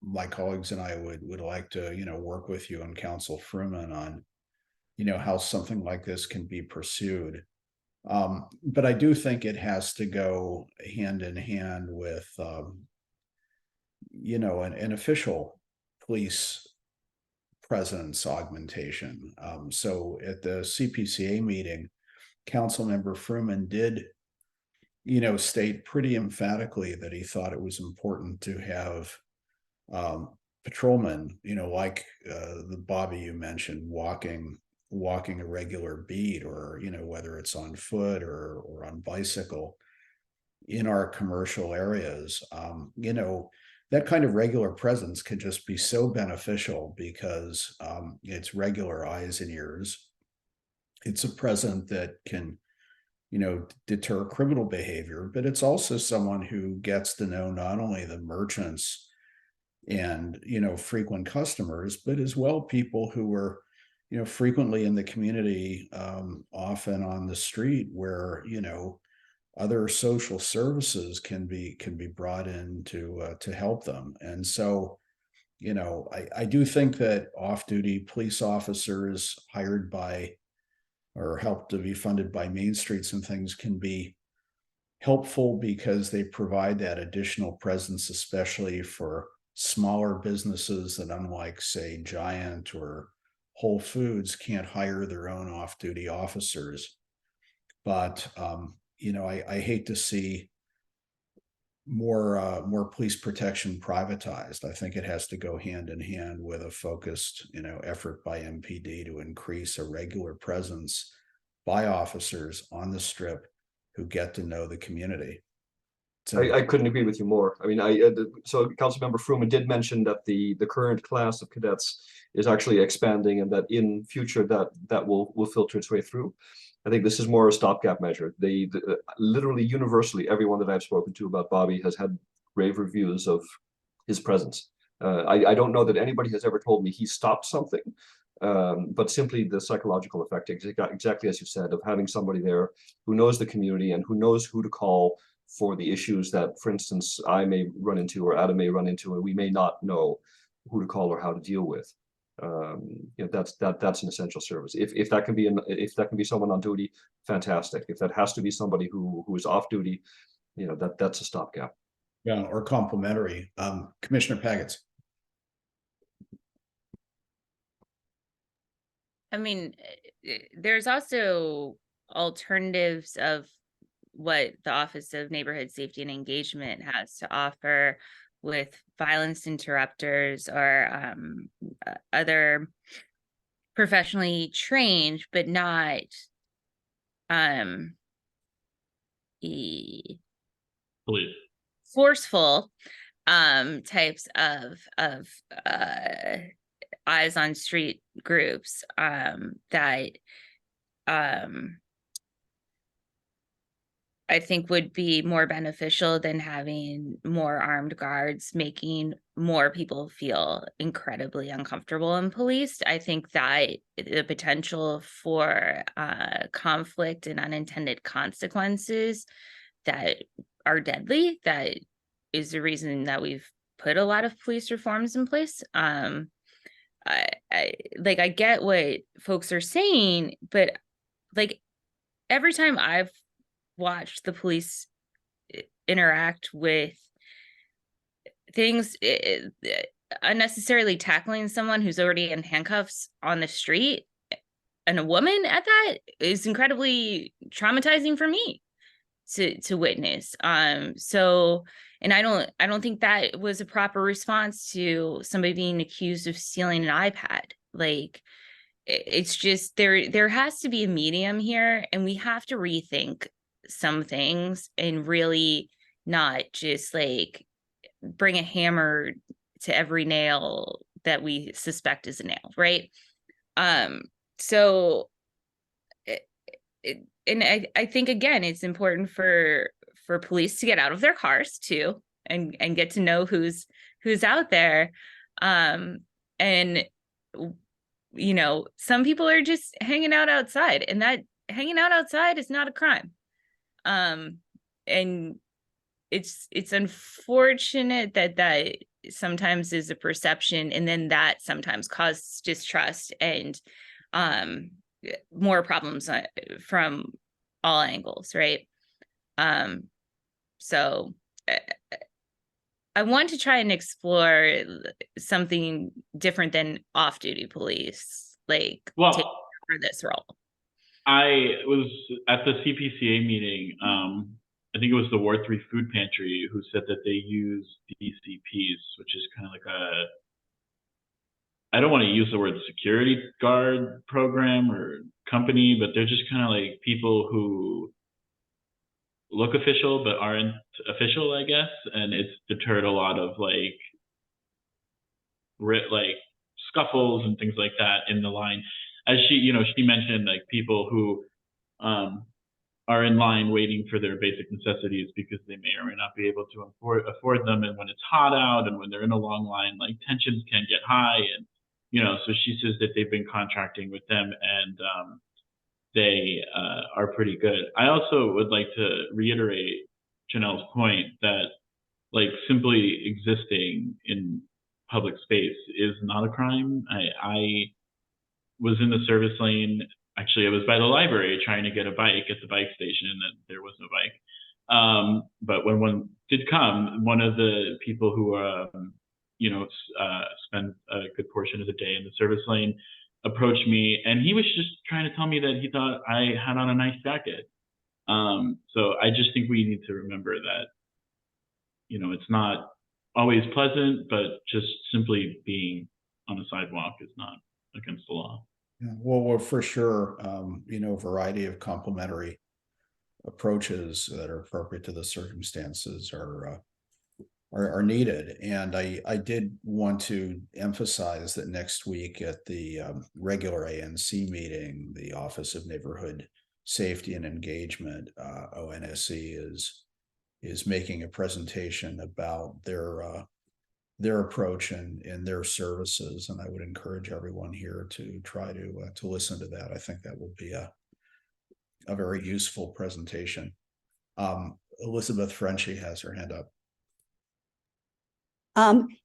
my colleagues and I would like to work with you and Council Fruman on how something like this can be pursued. But I do think it has to go hand in hand with an official police presence augmentation. So at the CPCA meeting, Councilmember Fruman did state pretty emphatically that he thought it was important to have patrolmen, like the Bobby you mentioned, walking a regular beat, or whether it's on foot or on bicycle in our commercial areas. That kind of regular presence can just be so beneficial, because it's regular eyes and ears. It's a presence that can deter criminal behavior, but it's also someone who gets to know not only the merchants and frequent customers, but as well people who are frequently in the community, often on the street, where other social services can be brought in to help them. And so I do think that off-duty police officers hired by or helped to be funded by Main Streets and things can be helpful, because they provide that additional presence, especially for smaller businesses that, unlike say Giant or Whole Foods, can't hire their own off-duty officers. But I hate to see more police protection privatized. I think it has to go hand in hand with a focused effort by MPD to increase a regular presence by officers on the strip who get to know the community. I couldn't agree with you more. I mean, so Councilmember Fruman did mention that the current class of cadets is actually expanding, and that in future that will filter its way through. I think this is more a stopgap measure. Literally universally, everyone that I've spoken to about Bobby has had rave reviews of his presence. I don't know that anybody has ever told me he stopped something, but simply the psychological effect, exactly as you said, of having somebody there who knows the community and who knows who to call for the issues that, for instance, I may run into or Adam may run into, and we may not know who to call or how to deal with. That's an essential service. If that can be someone on duty, fantastic. If that has to be somebody who is off duty, that's a stopgap. Yeah, or complementary. Commissioner Pagets. I mean, there's also alternatives of what the Office of Neighborhood Safety and Engagement has to offer, with violence interrupters or other professionally trained but not Police. forceful types of eyes on street groups that I think would be more beneficial than having more armed guards, making more people feel incredibly uncomfortable and policed. I think that the potential for conflict and unintended consequences that are deadly, that is the reason that we've put a lot of police reforms in place. I get what folks are saying, but like every time I've watched the police interact with things, unnecessarily tackling someone who's already in handcuffs on the street, and a woman at that, is incredibly traumatizing for me to witness. So, and I don't think that was a proper response to somebody being accused of stealing an iPad. Like, it's just, there has to be a medium here, and we have to rethink some things and really not just like bring a hammer to every nail that we suspect is a nail, right? So and I think, again, it's important for police to get out of their cars too, and get to know who's out there. And you know, some people are just hanging out outside, and that hanging out outside is not a crime. And it's unfortunate that sometimes is a perception, and then that sometimes causes distrust and more problems from all angles, right? So I want to try and explore something different than off-duty police, like, Well, take over this role. I was at the CPCA meeting. I think it was the Ward 3 Food Pantry who said that they use DCPs, which is kind of like I don't want to use the word security guard program or company, but they're just kind of like people who look official but aren't official, I guess. And it's deterred a lot of like scuffles and things like that in the line. As she mentioned, like people who are in line waiting for their basic necessities because they may or may not be able to afford them. And when it's hot out and when they're in a long line, like tensions can get high. And, so she says that they've been contracting with them, and they are pretty good. I also would like to reiterate Janelle's point that like simply existing in public space is not a crime. I was in the service lane. Actually, I was by the library trying to get a bike at the bike station, and there was no bike. But when one did come, one of the people who, spend a good portion of the day in the service lane approached me, and he was just trying to tell me that he thought I had on a nice jacket. So I just think we need to remember that, it's not always pleasant, but just simply being on the sidewalk is not against the law. Yeah, well, for sure, variety of complementary approaches that are appropriate to the circumstances are needed. And I did want to emphasize that next week at the regular ANC meeting, the Office of Neighborhood Safety and Engagement, ONSE, is making a presentation about their approach and their services, and I would encourage everyone here to try to listen to that. I think that will be a very useful presentation. Elizabeth Frenchie has her hand up.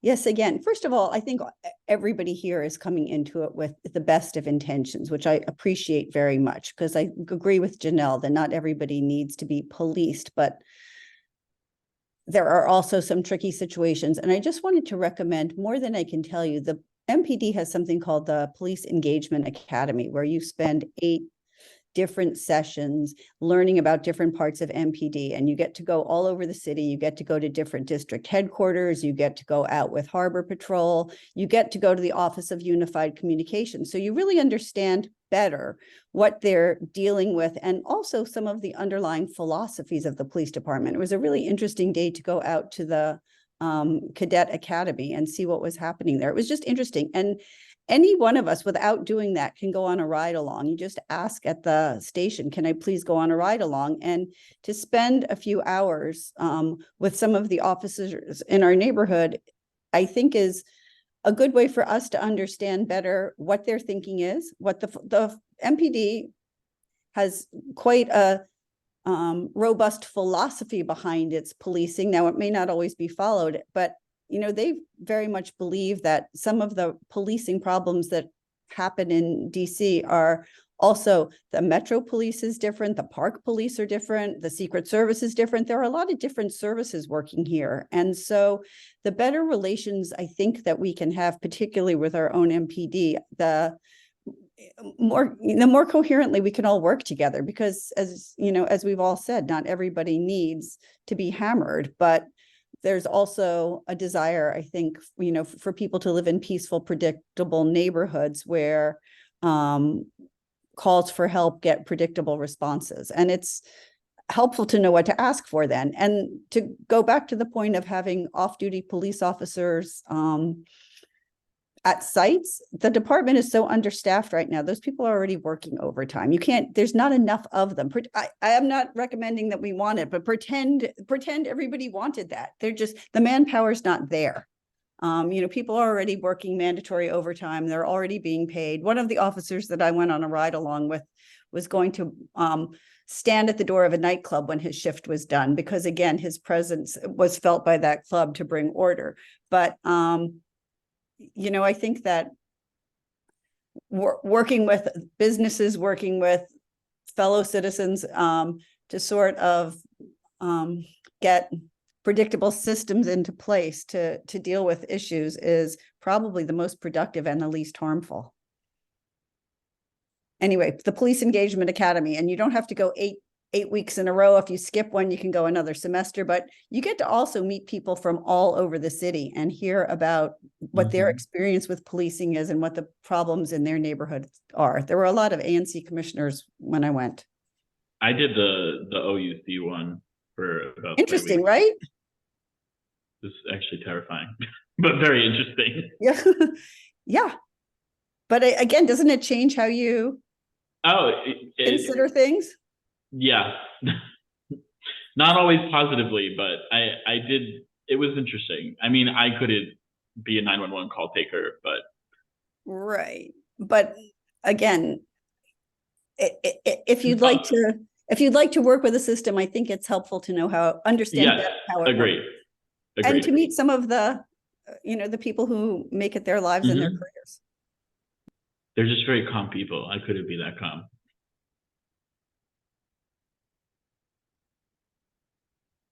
Yes, again, first of all, I think everybody here is coming into it with the best of intentions, which I appreciate very much, because I agree with Janelle that not everybody needs to be policed, but there are also some tricky situations. And I just wanted to recommend, more than I can tell you, the MPD has something called the Police Engagement Academy, where you spend 8 different sessions learning about different parts of MPD, and you get to go all over the city. You get to go to different district headquarters. You get to go out with Harbor Patrol. You get to go to the Office of Unified Communications. So you really understand better what they're dealing with, and also some of the underlying philosophies of the police department. It was a really interesting day to go out to the Cadet Academy and see what was happening there. It was just interesting. And any one of us, without doing that, can go on a ride along. You just ask at the station, can I please go on a ride along? And to spend a few hours with some of the officers in our neighborhood, I think is a good way for us to understand better what their thinking is, what the MPD has quite a robust philosophy behind its policing. Now, it may not always be followed, but they very much believe that some of the policing problems that happen in DC are Also, the Metro Police is different, the Park Police are different, the Secret Service is different. There are a lot of different services working here. And so the better relations I think that we can have, particularly with our own MPD, the more coherently we can all work together, because as you know, as we've all said, not everybody needs to be hammered, but there's also a desire, I think, you know, for people to live in peaceful, predictable neighborhoods where calls for help get predictable responses. And it's helpful to know what to ask for then. And to go back to the point of having off-duty police officers at sites, the department is so understaffed right now. Those people are already working overtime. You can't, there's not enough of them. I am not recommending that we want it, but pretend everybody wanted that. They're just, the manpower's not there. You know, people are already working mandatory overtime. They're already being paid. One of the officers that I went on a ride along with was going to stand at the door of a nightclub when his shift was done, because again, his presence was felt by that club to bring order. But, you know, I think that working with businesses, working with fellow citizens to sort of get predictable systems into place to deal with issues is probably the most productive and the least harmful. Anyway, the Police Engagement Academy, and you don't have to go eight weeks in a row. If you skip one, you can go another semester, but you get to also meet people from all over the city and hear about what their experience with policing is and what the problems in their neighborhood are. There were a lot of ANC commissioners when I went. I did the OUC one for about 3 Interesting, weeks. right? It's actually terrifying, but very interesting. Yeah. Yeah. But again, doesn't it change how you consider things? Yeah. Not always positively, but I did, it was interesting. I mean, I couldn't be a 911 call taker, but. Right. But again, if you'd like to work with a system, I think it's helpful to know understand how it agreed. works. And to meet some of the, you know, the people who make it their lives and their careers. They're just very calm people. I couldn't be that calm.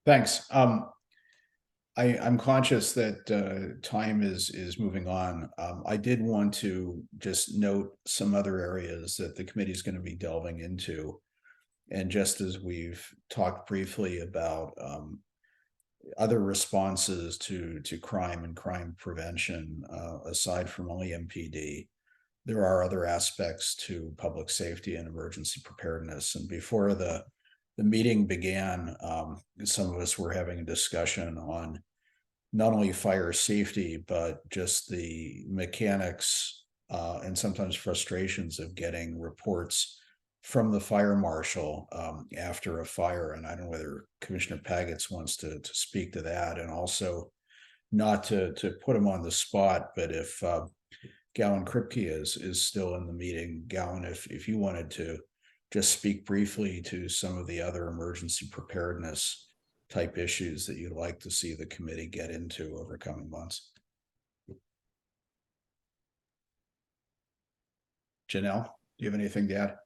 Thanks. I'm conscious that time is moving on. I did want to just note some other areas that the committee is going to be delving into. And just as we've talked briefly about other responses to crime and crime prevention, aside from only MPD, there are other aspects to public safety and emergency preparedness. And before the meeting began, some of us were having a discussion on not only fire safety, but just the mechanics and sometimes frustrations of getting reports from the fire marshal after a fire. And I don't know whether Commissioner Pagets wants to speak to that, and also not to put him on the spot, but if Gowan Kripke is still in the meeting, Gowan, if you wanted to just speak briefly to some of the other emergency preparedness type issues that you'd like to see the committee get into over coming months. Janelle, do you have anything to add?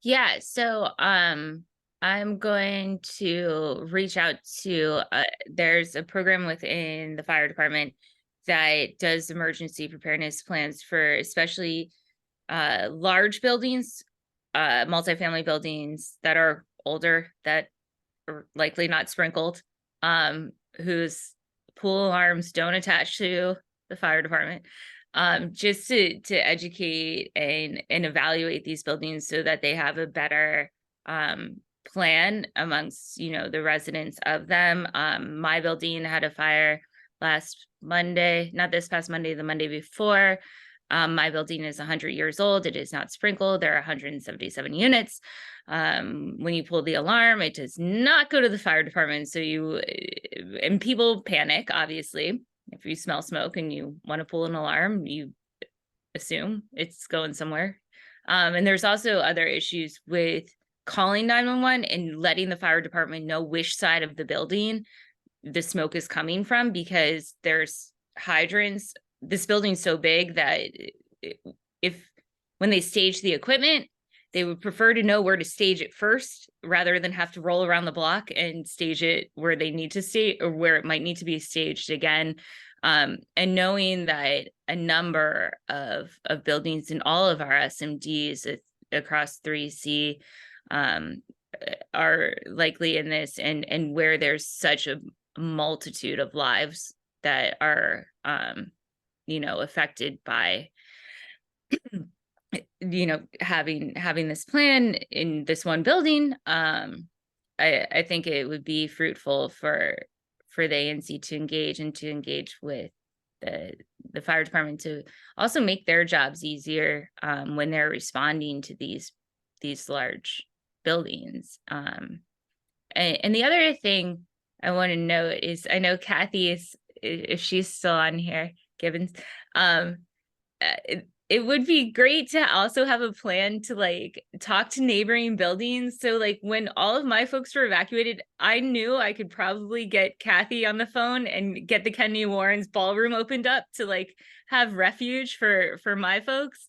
Yeah, so I'm going to reach out to there's a program within the fire department that does emergency preparedness plans for especially large buildings, multifamily buildings that are older, that are likely not sprinkled, whose pool alarms don't attach to the fire department. Just to educate and evaluate these buildings so that they have a better plan amongst, you know, the residents of them. My building had a fire last Monday, not this past Monday, the Monday before. My building is 100 years old. It is not sprinkled. There are 177 units. When you pull the alarm, it does not go to the fire department. So and people panic, obviously. If you smell smoke and you want to pull an alarm, you assume it's going somewhere. And there's also other issues with calling 911 and letting the fire department know which side of the building the smoke is coming from, because there's hydrants. This building's so big that if when they stage the equipment, they would prefer to know where to stage it first rather than have to roll around the block and stage it where they need to stage or where it might need to be staged again. And knowing that a number of buildings in all of our SMDs across 3C are likely in this, and where there's such a multitude of lives that are affected by having this plan in this one building. I think it would be fruitful for the ANC to engage with the fire department to also make their jobs easier when they're responding to these large buildings. And the other thing I want to note is, I know Kathy is, if she's still on here, Gibbons, it would be great to also have a plan to like talk to neighboring buildings. So like when all of my folks were evacuated, I knew I could probably get Kathy on the phone and get the Kennedy Warren's ballroom opened up to like have refuge for my folks.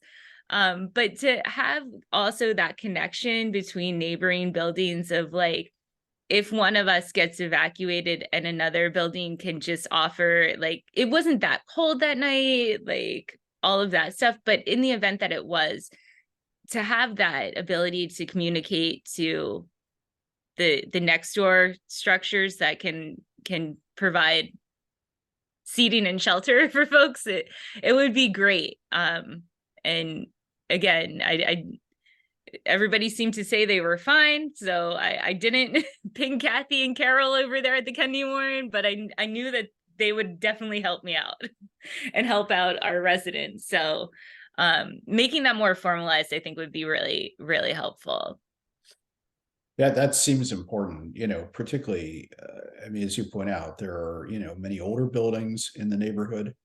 But to have also that connection between neighboring buildings of like, if one of us gets evacuated and another building can just offer, like, it wasn't that cold that night, like all of that stuff. But in the event that it was, to have that ability to communicate to the next door structures that can provide seating and shelter for folks, it would be great. And again, everybody seemed to say they were fine, so I didn't ping Kathy and Carol over there at the Kennedy Warren, but I knew that they would definitely help me out and help out our residents. So making that more formalized, I think, would be really, really helpful. Yeah, that seems important, particularly, I mean, as you point out, there are, many older buildings in the neighborhood,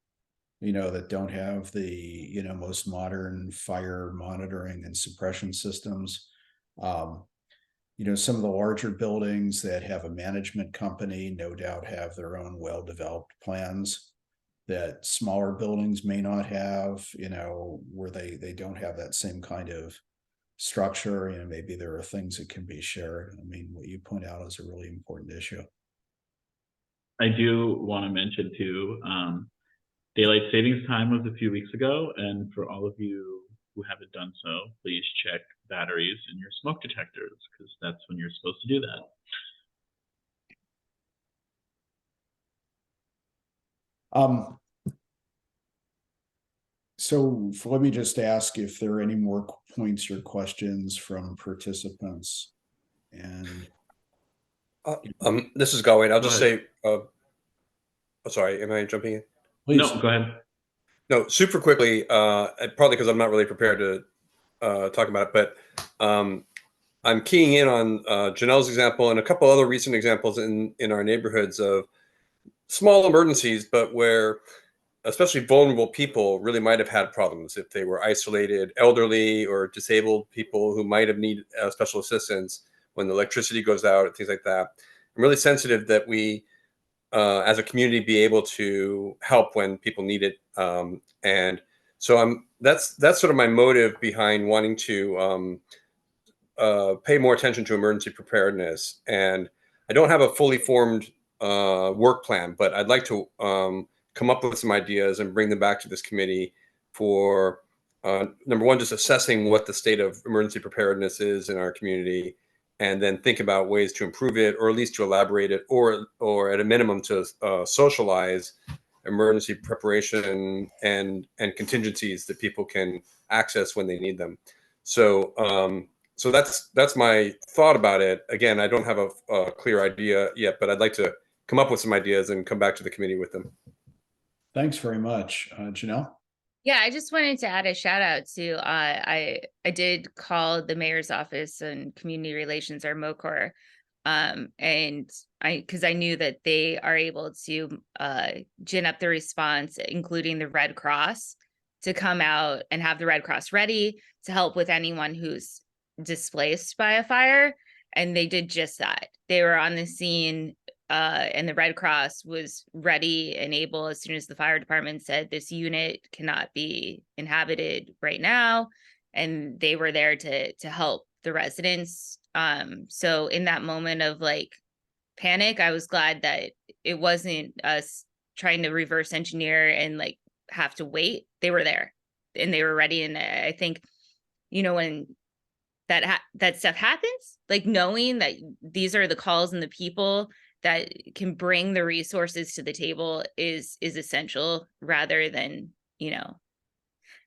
that don't have the, most modern fire monitoring and suppression systems. Some of the larger buildings that have a management company no doubt have their own well-developed plans that smaller buildings may not have, where they don't have that same kind of structure. Maybe there are things that can be shared. I mean, what you point out is a really important issue. I do want to mention too, daylight savings time was a few weeks ago, and for all of you who haven't done so, please check batteries in your smoke detectors, because that's when you're supposed to do that. So let me just ask if there are any more points or questions from participants. And this is going. I'll just say, sorry, am I jumping in? please. No, go ahead. No, super quickly, probably because I'm not really prepared to talk about it, but I'm keying in on Janelle's example and a couple other recent examples in our neighborhoods of small emergencies, but where especially vulnerable people really might have had problems if they were isolated, elderly or disabled people who might have needed special assistance when the electricity goes out, things like that. I'm really sensitive that we, as a community, be able to help when people need it. And so that's sort of my motive behind wanting to pay more attention to emergency preparedness. And I don't have a fully formed work plan, but I'd like to come up with some ideas and bring them back to this committee for, number one, just assessing what the state of emergency preparedness is in our community, and then think about ways to improve it, or at least to elaborate it, or at a minimum to socialize emergency preparation and contingencies that people can access when they need them. So so that's my thought about it. Again, I don't have a clear idea yet, but I'd like to come up with some ideas and come back to the committee with them. Thanks very much. Janelle? Yeah, I just wanted to add a shout out to, I did call the mayor's office and community relations, or MOCOR, and because I knew that they are able to gin up the response, including the Red Cross, to come out and have the Red Cross ready to help with anyone who's displaced by a fire. And they did just that. They were on the scene, and the Red Cross was ready and able as soon as the fire department said this unit cannot be inhabited right now. and they were there to help the residents. So in that moment of like panic, I was glad that it wasn't us trying to reverse engineer and like have to wait. They were there and they were ready. And I think, you know, when that stuff happens, like knowing that these are the calls and the people that can bring the resources to the table is essential, rather than, you know,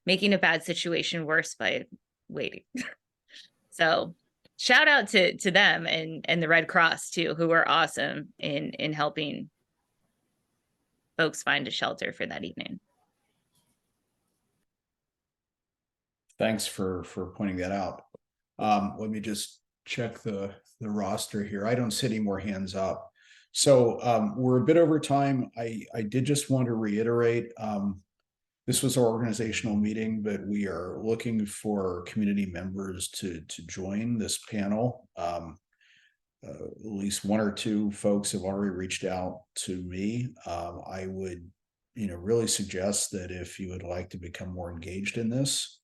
making a bad situation worse by waiting. So shout out to them and the Red Cross too, who were awesome in helping folks find a shelter for that evening. Thanks for pointing that out. Let me just check the roster here. I don't see any more hands up. So we're a bit over time. I did just want to reiterate, this was our organizational meeting, but we are looking for community members to join this panel. At least one or two folks have already reached out to me. I would, really suggest that if you would like to become more engaged in this,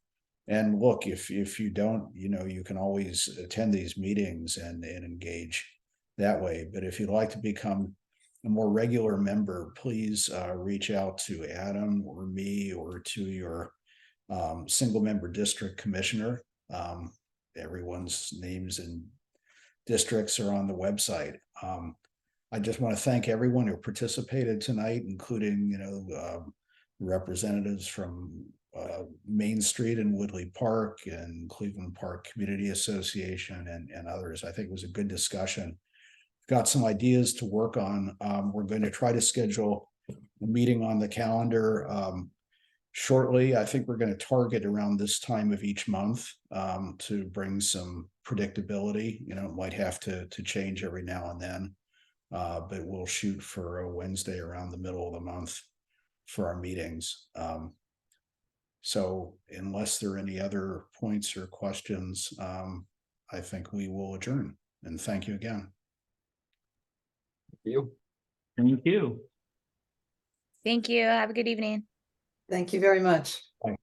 and look, if you don't, you can always attend these meetings and engage that way. But if you'd like to become a more regular member, please reach out to Adam or me or to your single member district commissioner. Everyone's names and districts are on the website. I just want to thank everyone who participated tonight, including, representatives from Main Street and Woodley Park and Cleveland Park Community Association and others. I think it was a good discussion. Got some ideas to work on. We're going to try to schedule a meeting on the calendar shortly. I think we're going to target around this time of each month to bring some predictability. It might have to change every now and then, but we'll shoot for a Wednesday around the middle of the month for our meetings. So unless there are any other points or questions, I think we will adjourn. And thank you again. Thank you. Thank you. Thank you. Have a good evening. Thank you very much. Bye.